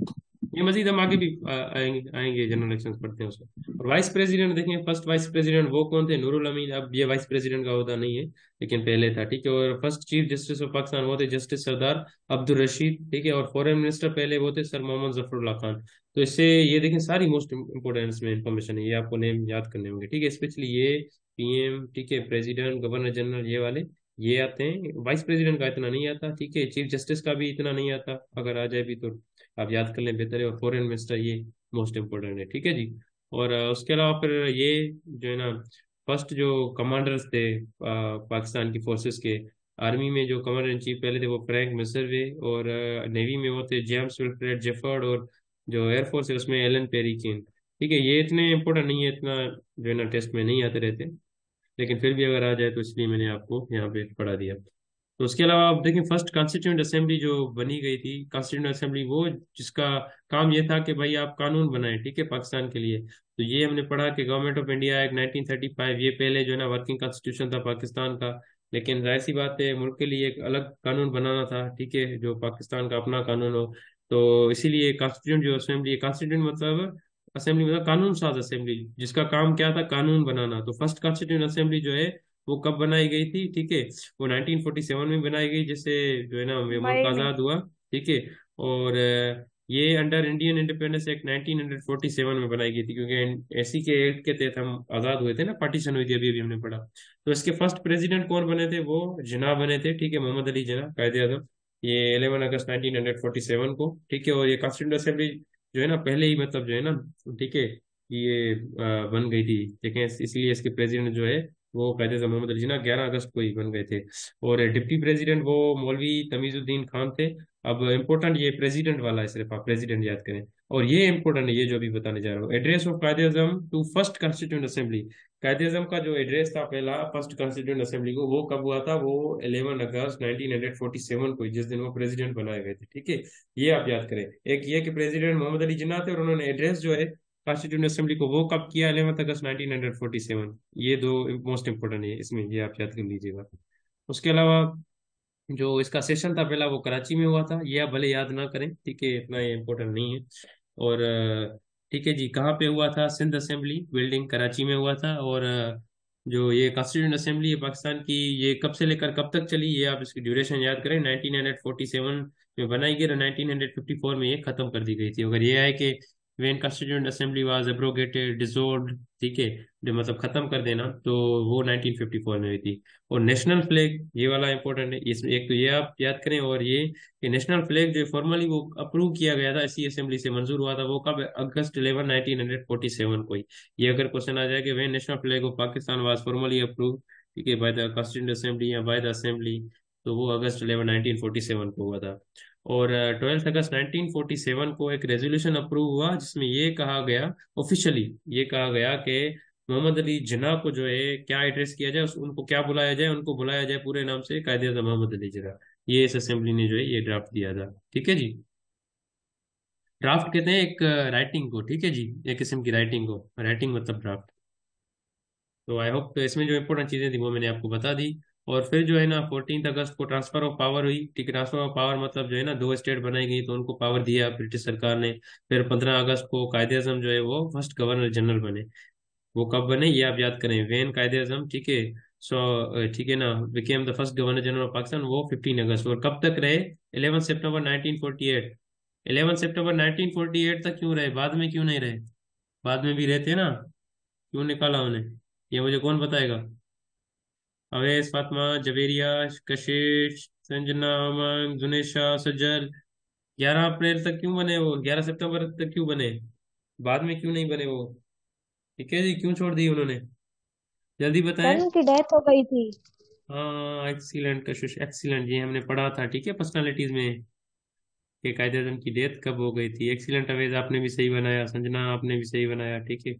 ये मजीद हम आगे भी आएंगे आएंगे जनरल इलेक्शंस पढ़ते हैं उसमें। और वाइस प्रेसिडेंट देखें, फर्स्ट वाइस प्रेसिडेंट वो कौन थे, नूरुल अमीन। अब ये वाइस प्रेसिडेंट का होता नहीं है, लेकिन पहले था, ठीक है। और first chief justice of Pakistan वो थे जस्टिस सरदार अब्दुल रशीद, ठीक है। और फॉरेन मिनिस्टर पहले वो थे सर मोहम्मद जफरुल्लाह खान। तो इससे ये देखें सारी मोस्ट इंपोर्टेंट इसमें इंफॉर्मेशन है, ये आपको नेम याद करने होंगे, ठीक है, स्पेशली ये पीएम, ठीक है, प्रेसिडेंट, गवर्नर जनरल, ये वाले ये आते हैं। वाइस प्रेसिडेंट का इतना नहीं आता, ठीक है, चीफ जस्टिस का भी इतना नहीं आता, अगर आ जाए भी तो आप याद कर लें बेहतर है। और फॉरेन मिनिस्टर ये मोस्ट इम्पोर्टेंट है, ठीक है जी। और उसके अलावा फिर ये जो है ना फर्स्ट जो कमांडर्स थे पाकिस्तान की फोर्सेस के, आर्मी में जो कमांडर इन चीफ पहले थे वो फ्रैंक मिसरवे, और नेवी में वो थे जेम्स विल्फ्रेड जेफर्ड, और जो एयरफोर्स है उसमें एलन पेरी किन, ठीक है। ये इतने इंपॉर्टेंट नहीं है, इतना जो है ना टेस्ट में नहीं आते रहते, लेकिन फिर भी अगर आ जाए तो इसलिए मैंने आपको यहाँ पे पढ़ा दिया। तो उसके अलावा आप देखें फर्स्ट कॉन्स्टिट्यूंट असेंबली जो बनी गई थी, कॉन्स्टिट्यूंट असेंबली वो जिसका काम ये था कि भाई आप कानून बनाएं, ठीक है, पाकिस्तान के लिए। तो ये हमने पढ़ा कि गवर्नमेंट ऑफ इंडिया एक्ट 1935, ये पहले जो है ना वर्किंग कॉन्स्टिट्यूशन था पाकिस्तान का। लेकिन जाहिर सी बात है मुल्क के लिए एक अलग कानून बनाना था, ठीक है, जो पाकिस्तान का अपना कानून हो। तो इसीलिए कॉन्स्टिट्यूंट जो असेंबली, कॉन्स्टिट्यूंट मतलब असेंबली मतलब कानून साज असेंबली, जिसका काम क्या था, कानून बनाना। तो फर्स्ट कॉन्स्टिट्यूंट असेंबली जो है वो कब बनाई गई थी, ठीक है, वो 1947 में बनाई गई, जिससे जो है ना ये मुल्क मई में। आज़ाद हुआ, ठीक है। और ये अंडर इंडियन इंडिपेंडेंस एक्ट 1947 में बनाई गई थी, क्योंकि ऐसी के एक्ट के तहत हम आज़ाद हुए थे ना, पार्टीशन हुई थी, अभी अभी हमने पढ़ा। तो इसके फर्स्ट प्रेसिडेंट कौन बने थे, वो जिन्ना बने थे, ठीक है, मोहम्मद अली जिन्ना, कायदे आजम। ये 11 अगस्त 1947 को, ठीक है। और ये कॉन्स्टिट्यूंट असेंबली जो है ना पहले ही मतलब जो है ना, ठीक है, ये बन गई थी, ठीक है। इसलिए इसके प्रेसिडेंट जो है वो कायदे आज़म मोहम्मद अली जिन्ना 11 अगस्त को ही बन गए थे। और डिप्टी प्रेसिडेंट वो मौलवी तमीजुद्दीन खान थे। अब इम्पोर्टेंट ये प्रेसिडेंट वाला है, सिर्फ आप प्रेसिडेंट याद करें। और ये इम्पोर्टेंट है, ये जो अभी बताने जा रहा हूँ, एड्रेस ऑफ कायदे आज़म टू फर्स्ट कॉन्स्टिट्यूंट असेंबली। कायदे आज़म का जो एड्रेस था पहला फर्स्ट कॉन्स्टिट्यूंट असेंबली को, वो कब हुआ था, वो 11 अगस्त 1947 को, जिस दिन वो प्रेसिडेंट बनाए गए थे, ठीक है। ये आप याद करें। एक ये कि प्रेसिडेंट मोहम्मद अली जिन्ना थे, और उन्होंने एड्रेस जो है कॉन्स्टिट्यूंट असेंबली को वो कब किया, 11 अगस्त 1947। ये दो मोस्ट इंपोर्टेंट है इसमें, ये आप याद कर लीजिएगा। उसके अलावा जो इसका सेशन था पहला, वो कराची में हुआ था, ये आप भले याद ना करें, ठीक है, इतना ये इम्पोर्टेंट नहीं है। और ठीक है जी, कहाँ पे हुआ था, सिंध असेंबली बिल्डिंग कराची में हुआ था। और जो ये कॉन्स्टिट्यूंट असेंबली है पाकिस्तान की, ये कब से लेकर कब तक चली, ये आप इसकी ड्यूरेशन याद करें। 1947 में बनाई गई और 1954 में ये खत्म कर दी गई थी। अगर ये है कि when constituent assembly was abrogated dissolved, ठीक है, जो मतलब खत्म कर देना, तो वो 1954 में हुई थी। और नेशनल फ्लैग, ये वाला इंपॉर्टेंट है इसमें, एक तो ये आप याद करें। और ये कि नेशनल फ्लैग जो फॉर्मली वो अप्रूव किया गया था, इसी असेंबली से मंजूर हुआ था, वो कब, अगस्त 11 1947 को ही। ये अगर क्वेश्चन आ जाए कि when national flag of Pakistan was formally approve, ठीक है, बाय द कॉन्स्टिट्यूंट असेंबली या बाय द असेंबली, तो वो अगस्त 11 1947 को हुआ था। और 12 अगस्त 1947 को एक रेजोल्यूशन अप्रूव हुआ, जिसमें ये कहा गया, ऑफिशियली ये कहा गया कि मोहम्मद अली जिन्ना को जो है क्या एड्रेस किया जाए, उनको क्या बुलाया जाए, उनको बुलाया जाए पूरे नाम से कायदे आज़म मोहम्मद अली जिन्ना। ये इस असेंबली ने जो है ये ड्राफ्ट दिया था, ठीक है जी। ड्राफ्ट कहते हैं एक राइटिंग को, ठीक है जी, एक किस्म की राइटिंग को, राइटिंग मतलब ड्राफ्ट। तो आई होप इसमें जो इम्पोर्टेंट चीजें थी वो मैंने आपको बता दी। और फिर जो है ना 14 अगस्त को ट्रांसफर ऑफ पावर हुई, ठीक है। ट्रांसफर ऑफ पावर मतलब जो है ना, दो स्टेट बनाई गई तो उनको पावर दिया ब्रिटिश सरकार ने। फिर 15 अगस्त को कायदे आज़म जो है वो फर्स्ट गवर्नर जनरल बने। वो कब बने, ये आप याद करें, वेन कायदे आज़म, ठीक है, सो ठीक है ना, became the first governor general of Pakistan, वो 15 अगस्त। और कब तक रहे, 11 सितंबर 1948। 11 सितंबर 1948 तक क्यों रहे, बाद में क्यों नहीं रहे, बाद में भी रहते ना, क्यों निकाला उन्हें, ये मुझे कौन बताएगा। अवैस, फातिमा, जवेरिया, कशिश, संजना, अमन, जुनेशा, सज्जल। 11 अप्रैल तक क्यों बने वो, 11 सितंबर तक क्यों बने, बाद में क्यों नहीं बने वो, ठीक है जी, क्यों छोड़ दी उन्होंने, जल्दी बताएं। सर उनकी डेथ हो गई थी। हाँ एक्सीलेंट कशिश, एक्सीलेंट, ये हमने पढ़ा था, ठीक है, पर्सनालिटीज में, कि कायदे आज़म की डेथ कब हो गई थी। एक्सीलेंट अवैज, आपने भी सही बनाया, संजना आपने भी सही बनाया, ठीक है।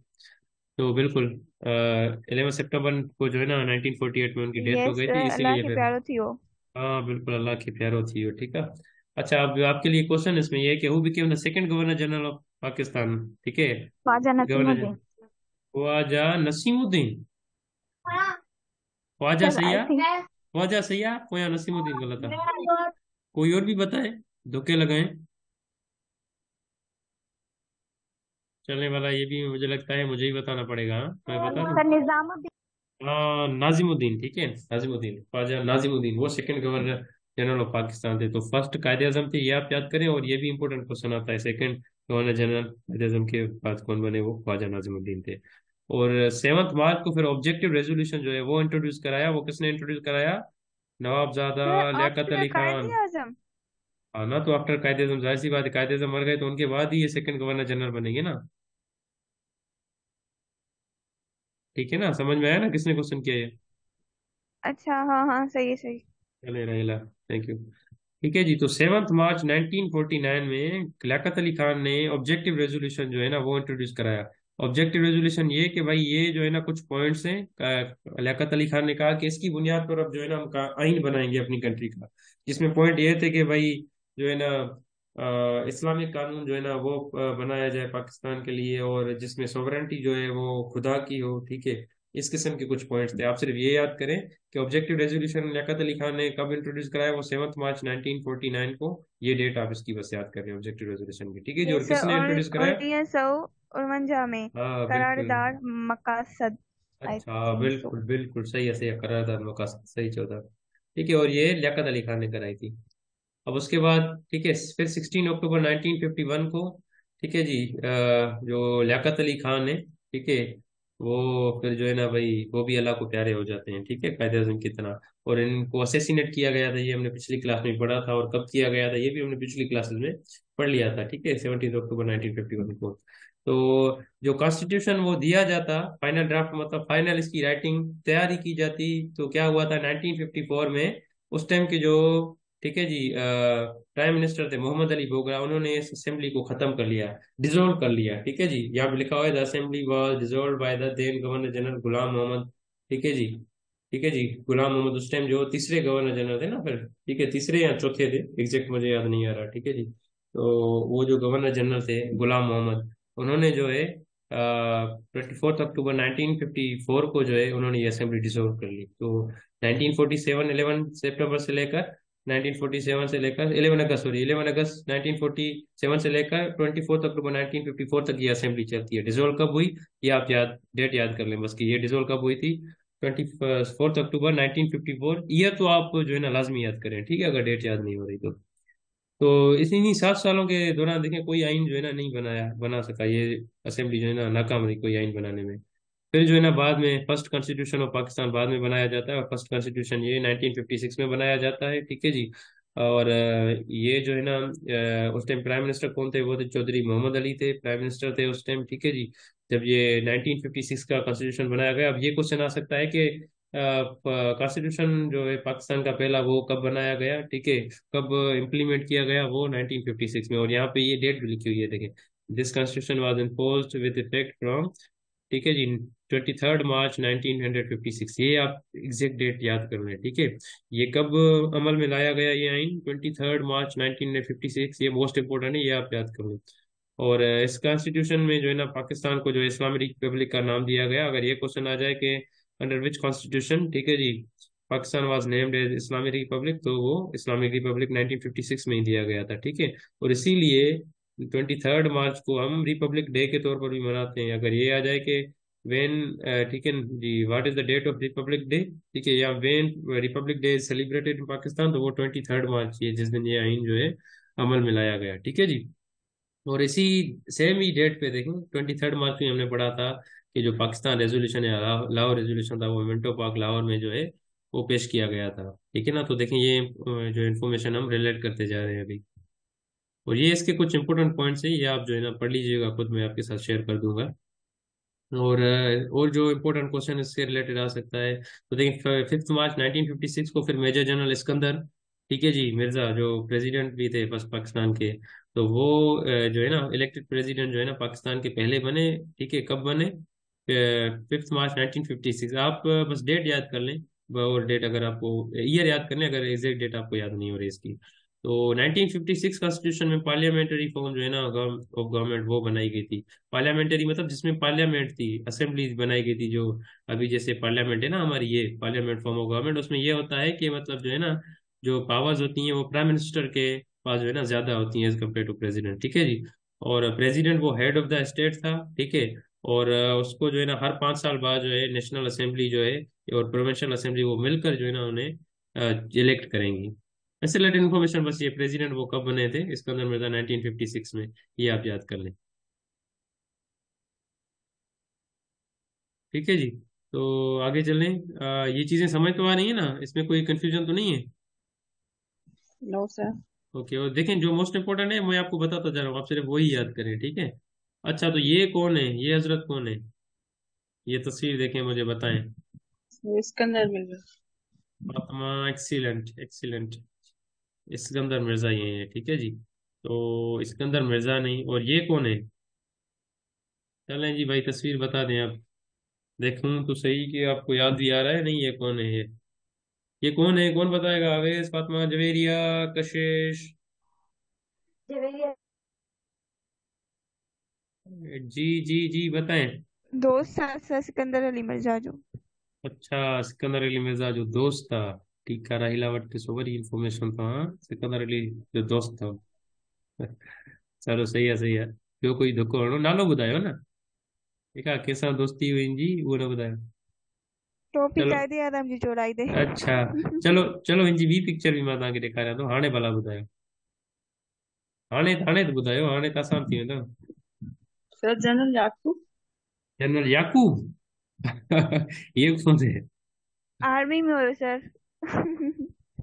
तो बिल्कुल 11 सितंबर को जो है ना 1948 में उनकी डेथ हो यस गई थी, सर, अल्लाह इसीलिए की फिर। प्यारो थी वो। हाँ बिल्कुल, अल्लाह की प्यारो थी हो, ठीक है। अच्छा, अब आपके लिए क्वेश्चन इसमें ये है कि who became the second governor general of Pakistan, ठीक है। Khwaja governor general Nasimuddin. Khwaja Nasimuddin, Khwaja sir I say, think Khwaja सैया, ख्वाजा नसीमुद्दीन गलत था। कोई और भी बताए, धोखे लगाए, चलने वाला ये भी मुझे लगता है मुझे ही बताना पड़ेगा, हाँ? मैं बता दूं। सर निजामुद्दीन। हाँ नाजिमुद्दीन, ठीक है, नाजिमुद्दीन, ख्वाजा नाजिमुद्दीन, वो second governor general of Pakistan थे। तो फर्स्ट कायदे आजम थे, ये आप याद करें। और ये भी इंपॉर्टेंट क्वेश्चन आता है, सेकंड गवर्नर जनरल कायदे आजम के बाद कौन बने, वो ख्वाजा नाजिमुद्दीन थे। और 7 मार्च को फिर ऑब्जेक्टिव रेजोल्यूशन जो है वो इंट्रोड्यूस कराया, वो किसने इंट्रोड्यूस कराया, नवाबजादा सर लियाकत आफ्टर अली कायदे खान। आजम। हाँ ना, तो आफ्टर कायदे आजम, जाहिर सी बात है, कायदे आजम मर गए तो उनके बाद ही ये सेकंड गवर्नर जनरल बनेंगे ना, ठीक है ना, समझ में आया ना किसने क्वेश्चन किया ये। अच्छा, हाँ हाँ, सही है सही। चले रहेला, थैंक यू। ठीक है जी, तो 7 मार्च 1949 में लियाकत अली खान ने ऑब्जेक्टिव रेजोल्यूशन जो है ना वो इंट्रोड्यूस कराया। ऑब्जेक्टिव रेजोल्यूशन ये कि भाई ये जो है ना कुछ पॉइंट्स हैं, लियाकत अली खान ने कहा कि इसकी बुनियाद पर अब जो है ना हम आइन बनाएंगे अपनी कंट्री का। जिसमें पॉइंट ये थे कि भाई जो है ना इस्लामिक कानून जो है ना वो बनाया जाए पाकिस्तान के लिए, और जिसमें सॉवरेंटी जो है वो खुदा की हो, ठीक है। इस किस्म के कुछ पॉइंट्स थे, आप सिर्फ ये याद करें कि ऑब्जेक्टिव रेजोल्यूशन लियाकत अली खान ने कब इंट्रोड्यूस कराया, वो 7 मार्च 1949 को। ये डेट आप इसकी बस याद कर रहे हैं ऑब्जेक्टिव रेजोल्यूशन की, ठीक है जी। और यस सर, किसने और इंट्रोड्यूस कराया, 1949 में हाँ बिल्कुल, करारदार मकासद। आई अच्छा, थिंक सो। बिल्कुल बिल्कुल सही है, सही है, करारा था मौका, सही चौथा। ठीक है, और ये लियाकत अली खान ने कराई थी। अब उसके बाद ठीक है, फिर 16 अक्टूबर 1951 को, ठीक है जी, जो लियाकत अली खान है, ठीक है, वो फिर जो है ना भाई, वो भी अल्लाह को प्यारे हो जाते हैं, ठीक है, कायदे आज़म की तरह। और इनको असेसिनेट किया गया था, ये हमने पिछली क्लास में पढ़ा था, और कब किया गया था ये भी हमने पिछली क्लासेस में पढ़ लिया था, ठीक है, 17 अक्टूबर 1951 को। तो जो कॉन्स्टिट्यूशन वो दिया जाता, फाइनल ड्राफ्ट मतलब फाइनल इसकी राइटिंग तैयारी की जाती, तो क्या हुआ था 1954 में, उस टाइम के जो, ठीक है जी, प्राइम मिनिस्टर थे मोहम्मद अली बोगरा, उन्होंने इस असेंबली को खत्म कर लिया, डिसॉल्व कर लिया, ठीक है जी। यहाँ पे लिखा हुआ है the assembly was dissolve by the then governor general Ghulam Mohammad, ठीक है जी, ठीक है जी, गुलाम मोहम्मद, उस टाइम जो तीसरे गवर्नर जनरल थे ना फिर, ठीक है, तीसरे या चौथे थे, एग्जैक्ट मुझे याद नहीं आ रहा, ठीक है जी। तो वो जो गवर्नर जनरल थे गुलाम मोहम्मद, उन्होंने जो है 24 अक्टूबर 1954 को जो है उन्होंने ये असेंबली डिसॉल्व कर ली। तो 1947 11 सितंबर से लेकर 1947 से लेकर 11 अगस्त, सॉरी 11 अगस्त 1947 से लेकर 24 अक्टूबर 1954 तक ये असेंबली चलती है। डिसॉल्व कब हुई, ये आप याद, डेट याद कर लें बस, कि ये डिसॉल्व कब हुई थी, 24 अक्टूबर 1954। ईयर तो आप जो है ना लाजमी याद करें, ठीक है, अगर डेट याद नहीं हो रही तो इन्हीं 7 सालों के दौरान देखें कोई आइन जो है ना नहीं बना सका ये असेंबली, जो है ना नाकाम रही कोई आइन बनाने में। फिर जो है ना बाद में फर्स्ट कॉन्स्टिट्यूशन ऑफ पाकिस्तान बाद में बनाया जाता है, और फर्स्ट कॉन्स्टिट्यूशन ये 1956 में बनाया जाता है, ठीक है जी। और ये जो है ना, उस टाइम प्राइम मिनिस्टर कौन थे, वो थे चौधरी मोहम्मद अली थे, प्राइम मिनिस्टर थे उस टाइम, ठीक है जी, जब ये 1956 का कॉन्स्टिट्यूशन बनाया गया। अब ये क्वेश्चन आ सकता है कि कॉन्स्टिट्यूशन जो है पाकिस्तान का पहला, वो कब बनाया गया, ठीक है, कब इम्प्लीमेंट किया गया, वो 1956 में। और यहाँ पे ये डेट भी लिखी हुई है, देखें, this constitution was imposed with effect from, ठीक है जी, 23 मार्च 1956। ये आप एग्जैक्ट डेट याद कर लें, ठीक है। ये कब अमल में लाया गया ये आइन, 23 मार्च 1956, ये मोस्ट इंपोर्टेंट है, ये आप याद कर लें। और इस कॉन्स्टिट्यूशन में जो है ना पाकिस्तान को जो है इस्लामिक रिपब्लिक का नाम दिया गया। अगर ये क्वेश्चन आ जाए कि अंडर विच कॉन्स्टिट्यूशन, ठीक है जी, Pakistan was named as Islamic republic, तो वो इस्लामिक रिपब्लिक 1956 में ही दिया गया था, ठीक है। और इसीलिए 23 मार्च को हम रिपब्लिक डे के तौर पर भी मनाते हैं। अगर ये आ जाए कि वेन, ठीक है जी, what is the date of republic day, ठीक है, या when republic day is celebrated in Pakistan, तो वो 23 मार्च ये जिस दिन ये आइन जो है अमल में लाया गया, ठीक है जी। और इसी सेम ही डेट पे देखें 23 मार्च में हमने पढ़ा था कि जो पाकिस्तान रेजोल्यूशन है, लाहौर रेजोल्यूशन था, वो मिंटो पार्क लाहौर में जो है वो पेश किया गया था, ठीक है ना। तो देखें ये जो इन्फॉर्मेशन हम रिलेट करते जा रहे हैं अभी। और ये इसके कुछ इंपॉर्टेंट पॉइंट्स हैं, ये आप जो है ना पढ़ लीजिएगा खुद, मैं आपके साथ शेयर कर दूंगा। और जो इम्पोर्टेंट क्वेश्चन इससे रिलेटेड आ सकता है, तो देखिए 5 मार्च 1956 को फिर मेजर जनरल इस्कंदर, ठीक है जी, मिर्जा, जो प्रेसिडेंट भी थे बस पाकिस्तान के, तो वो जो है ना इलेक्टेड प्रेसिडेंट जो है ना पाकिस्तान के पहले बने, ठीक है, कब बने, 5 मार्च 1956। आप बस डेट याद कर लें, और डेट अगर आपको, ईयर याद कर लें अगर एग्जैक्ट डेट आपको याद नहीं हो रही इसकी। तो 1956 कॉन्स्टिट्यूशन में पार्लियामेंट्री फॉर्म जो है ना ऑफ गवर्नमेंट वो बनाई गई थी। पार्लियामेंट्री मतलब जिसमें पार्लियामेंट थी, असेंबली बनाई गई थी, जो अभी जैसे पार्लियामेंट है ना हमारी, ये पार्लियामेंट फॉर्म ऑफ गवर्नमेंट, उसमें ये होता है कि मतलब जो है ना जो पावर्स होती हैं वो प्राइम मिनिस्टर के पास जो है ना ज्यादा होती हैं एज कम्पेयर टू प्रेसिडेंट, ठीक है जी। और प्रेसिडेंट वो हेड ऑफ द स्टेट था, ठीक है। और उसको जो है ना हर 5 साल बाद जो है नेशनल असेंबली जो है और प्रोविंशियल असेंबली वो मिलकर जो है ना उन्हें इलेक्ट करेंगी। ऐसे रिलेटेड इन्फॉर्मेशन बस, ये प्रेसिडेंट वो कब बने थे इसके अंदर मिलता 1956 में, ये आप याद कर लें, ठीक है जी। तो आगे चलें, ये चीजें समझ तो आ रही है ना, इसमें कोई कंफ्यूजन तो नहीं है। No sir. ओके, और देखें जो मोस्ट इंपॉर्टेंट है मैं आपको बताता जा रहा हूँ, आप सिर्फ वही याद करें, ठीक है। अच्छा, तो ये कौन है, ये हजरत कौन है, ये तस्वीर देखें मुझे बताएं। सिकंदर मिल फातिमा, एक्सीलेंट एक्सीलेंट, सिकंदर मिर्जा ये है, ठीक है जी। तो सिकंदर मिर्जा नहीं, और ये कौन है, चलें जी भाई तस्वीर बता दें आप, देखूं तो सही कि आपको याद भी आ रहा है नहीं, ये कौन है ये कौन है, कौन बताएगा, आवेश, फातिमा, जवेरिया, कशिश, जी जी जी बताएं। दोस्त था सर सिकंदर अली मिर्जा जो। अच्छा, सिकंदर अली मिर्जा जो दोस्त था, ठीक है, हिलावट के सोवरी इंफॉर्मेशन था, हाँ, सिकंदर अली जो दोस्त था। चलो सही है, सही है। ॿियो कोई दुखो हणो, नालो ॿुधायो न, ठीकु आहे, कंहिंसां दोस्ती हुई जी उहो न ॿुधायो। टॉपिक चलो आए दे आराम जी चोराई दे। अच्छा, चलो चलो हिनजी ॿी पिक्चर भी मां तव्हांखे ॾेखारियां थो, हाणे भला ॿुधायो, हाणे हाणे त ॿुधायो, हाणे त आसान थी वेंदो। सर जनरल याकूब। जनरल याकूब ये कौन से? आर्मी में हुयो सर।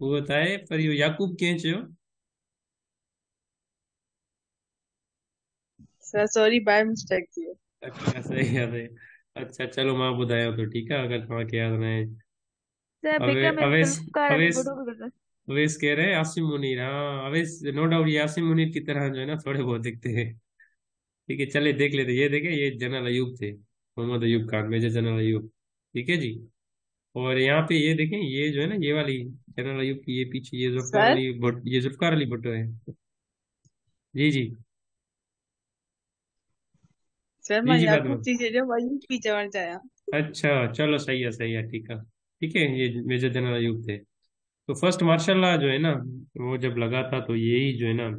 उहो त आहे, पर इहो याकूब कीअं चयो? सर सॉरी बाय मिस्टेक थी वियो। अच्छा सही आहे सही। अच्छा चलो मां ॿुधायां थो, ठीकु आहे, अगरि तव्हांखे यादि न आहे। सर अवे बेटा मेरे अवेस जुल्फकार अली अवेस बड़ो बिगड़। अवेस कह रहे हैं आसिम मुनीर, हाँ अवेस नो डाउट ये आसिम मुनीर की तरह जो है ना थोड़े बहुत दिखते हैं। ठीक है चले देख लेते, ये देखे ये जनरल अयूब थे, मोहम्मद अयूब खान, मेजर जनरल अयूब। ठीक है जी। और यहाँ पे ये देखें, ये जो है ना ये वाली जनरल अयूब की, ये पीछे ये जुल्फकार सर अली भुट्टो, ये जुल्फकार अली भुट्टो है। जी जी। सर जी मां जी फातिमा। याकूब थी चयो मां यूपी चवणु चाहियां। अच्छा चलो सही है ठीक है। ठीक है ये मेजर जनरल अयूब थे। तो फर्स्ट मार्शल लॉ जो है ना, वो जब लगा था तो यही जो है ना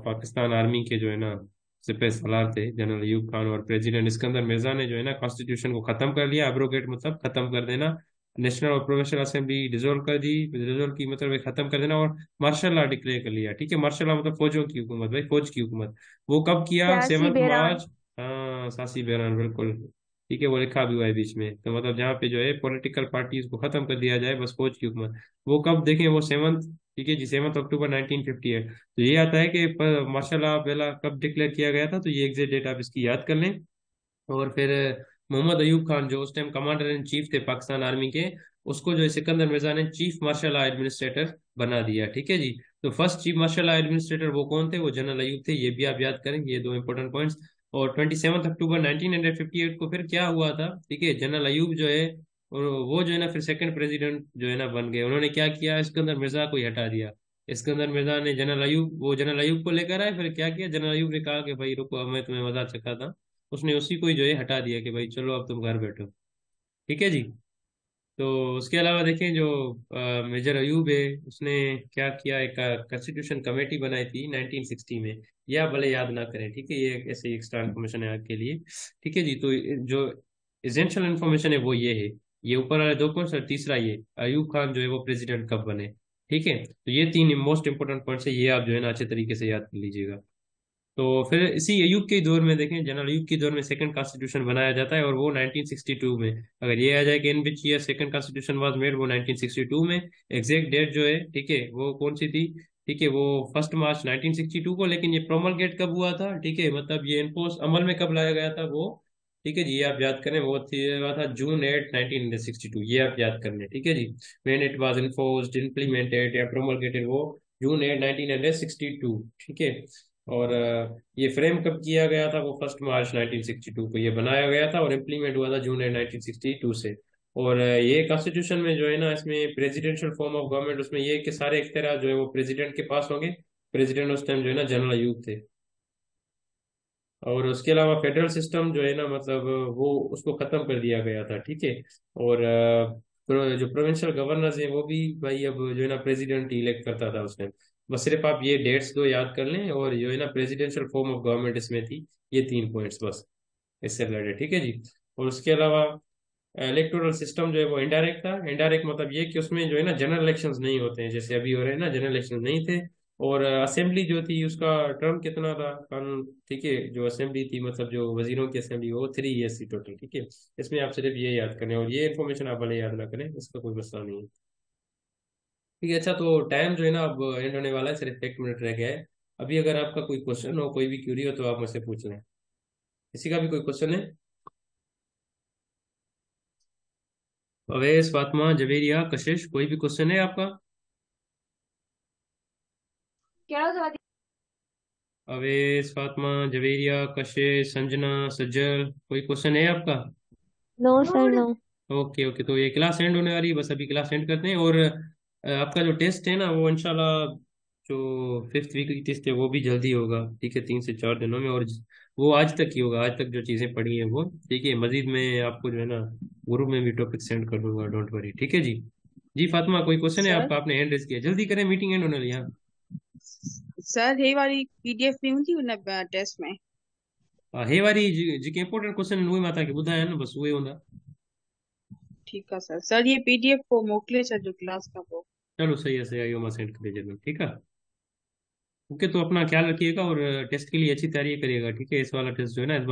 पाकिस्तान आर्मी के जो है ना सिपह सलार थे जनरल अयूब खान, और प्रेसिडेंट इस्कंदर मिर्जा ने जो है ना कॉन्स्टिट्यूशन को खत्म कर लिया, एब्रोगेट मतलब खत्म कर देना, नेशनल और प्रोविंशियल असेंबली डिसोल्व कर दी, डिसोल्व की मतलब ये खत्म कर देना, और मार्शल लॉ डिक्लेयर कर लिया। ठीक है, मार्शल लॉ मतलब फौजों की हुकूमत, भाई फौज की हुकूमत। वो कब किया? सियासी 7 मार्च। बहरान। हाँ सासी बहरान बिल्कुल। ठीक है, वो लिखा भी हुआ है बीच में, तो मतलब जहाँ पे जो है पॉलिटिकल पार्टीज को खत्म कर दिया जाए, बस फौज की हुकूमत। वो कब देखें, वो 7, ठीक है जी, 7 अक्टूबर 1958। तो ये आता है कि माशाल्लाह बेला कब डिक्लेयर किया गया था, तो ये एग्जैक्ट डेट आप इसकी याद कर लें। और फिर मोहम्मद अयूब खान जो उस टाइम कमांडर इन चीफ थे पाकिस्तान आर्मी के, उसको जो है सिकंदर मिर्जा ने चीफ मार्शल लॉ एडमिनिस्ट्रेटर बना दिया। ठीक है जी। तो first chief marshal law administrator वो कौन थे? वो जनरल अयूब थे, ये भी आप याद करें, ये दो इंपॉर्टेंट पॉइंट्स। और 27 अक्टूबर 1958 को फिर क्या हुआ था? ठीक है, जनरल अयूब जो है, और वो जो है ना फिर सेकंड प्रेसिडेंट जो है ना बन गए। उन्होंने क्या किया? सिकंदर मिर्जा को ही हटा दिया। सिकंदर मिर्जा ने जनरल अयूब, वो जनरल अयूब को लेकर आए, फिर क्या किया, जनरल अयूब ने कहा कि भाई रुको, अब मैं तुम्हें मजा चखा था, उसने उसी को ही जो है हटा दिया कि भाई चलो अब तुम घर बैठो। ठीक है जी। तो उसके अलावा देखें जो मेजर अयूब है, उसने क्या किया, एक कॉन्स्टिट्यूशन कमेटी बनाई थी 1960 में। यह भले याद ना करें, ठीक है, ये ऐसे एक्स्ट्रा इन्फॉर्मेशन है आपके लिए। ठीक है जी। तो जो एसेंशियल इन्फॉर्मेशन है वो ये है, ये ऊपर वाले 2 पॉइंट्स, और तीसरा ये अयूब खान जो है वो प्रेसिडेंट कब बने। ठीक है, तो ये 3 मोस्ट इंपोर्टेंट पॉइंट्स है, ये आप जो है ना अच्छे तरीके से याद कर लीजिएगा। तो फिर इसी अयूब के दौर में देखें, जनरल अयूब के दौर में सेकंड कॉन्स्टिट्यूशन बनाया जाता है, और वो 1962 में। अगर ये आ जाए कि in which year second constitution was made, वो 1962 में। एग्जैक्ट डेट जो है, ठीक है, वो कौन सी थी? ठीक है, वो 1 मार्च 1962 को। लेकिन ये प्रोमलगेट कब हुआ था? ठीक है, मतलब ये इनफोर्स अमल में कब लाया गया था वो? ठीक है जी, ये आप याद करें, वो हुआ था June 8 1962, ये आप याद कर लें। ठीक है जी। When it was enforced, implemented या प्रोमलगेटेड, वो June 8 1962। ठीक है। और ये फ्रेम कब किया गया था? वो 1 मार्च 1962 को ये बनाया गया था, और इम्प्लीमेंट हुआ था June 8 1962 से। और ये कॉन्स्टिट्यूशन में जो है ना, इसमें प्रेसिडेंशियल फॉर्म ऑफ गवर्नमेंट, उसमें ये कि सारे इख्तियार जो है वो प्रेसिडेंट के पास होंगे। प्रेसिडेंट उस टाइम जो है ना जनरल अयूब थे। और उसके अलावा फेडरल सिस्टम जो है ना, मतलब वो उसको खत्म कर दिया गया था। ठीक है। और जो प्रोविंशियल गवर्नर्स हैं वो भी भाई अब जो है ना प्रेसिडेंट इलेक्ट करता था उस टाइम। बस सिर्फ आप ये डेट्स दो याद कर लें, और जो है ना प्रेसिडेंशियल फॉर्म ऑफ गवर्नमेंट इसमें थी, ये 3 पॉइंट्स बस इससे रिलेटेड। ठीक है जी। और उसके अलावा इलेक्टोरल सिस्टम जो है वो इनडायरेक्ट था। इनडायरेक्ट मतलब ये कि उसमें जो है ना जनरल इलेक्शंस नहीं होते हैं, जैसे अभी हो रहे हैं ना, जनरल इलेक्शन नहीं थे। और असेंबली जो थी उसका टर्म कितना था कानून? ठीक है, जो असेंबली थी मतलब जो वजीरों की असेंबली, वो 3 ईयर्स थी टोटल। ठीक है, इसमें आप सिर्फ ये याद करें, और ये इन्फॉर्मेशन आप भले याद ना करें, इसका कोई मसला नहीं है। ठीक है, अच्छा तो टाइम जो है ना अब एंड होने वाला है, सिर्फ 1 मिनट रह गया है। अभी अगर आपका कोई क्वेश्चन हो, कोई भी क्यूरी हो, तो आप मुझसे पूछ लें। किसी का भी कोई क्वेश्चन है? अवैस, फातिमा, जवेरिया, कशिश, कोई भी क्वेश्चन है आपका? अवेश, फातिमा, जवेरिया, कशिश, संजना, सज्जल, कोई क्वेश्चन है आपका? No sir no. Okay okay, तो ये क्लास एंड होने वाली है, बस अभी क्लास एंड करते हैं। और आपका जो टेस्ट है ना, वो इंशाल्लाह जो 5th वीक की टेस्ट है वो भी जल्दी होगा। ठीक है, 3 से 4 दिनों में। और वो आज तक ही होगा, आज तक जो चीज़ें पढ़ी हैं वो। ठीक है, मजीद मैं आपको जो है ना ग्रुप में भी टॉपिक सेंड कर दूंगा, डोंट वरी। ठीक है जी। जी फातिमा, कोई क्वेश्चन है सर आपका? आपने हैंड रेज किया, जल्दी करें, मीटिंग एंड होने वाली है। सर हे वारी पीडीएफ में हूंदी उन टेस्ट में। हे वारी जेके इंपोर्टेंट क्वेश्चन आहिनि उहे मां तव्हांखे ॿुधाया आहिनि, बसि उहे हूंदा। ठीक है सर। सर ये पीडीएफ को मोकले सर जो क्लास का वो। चलो सही है, मैं सेंड कर दीजिएगा, ठीक है। ओके, तो अपना ख्याल रखिएगा और टेस्ट के लिए अच्छी तैयारी करिएगा, ठीक है। इस वाला टेस्ट जो है ना, इस बार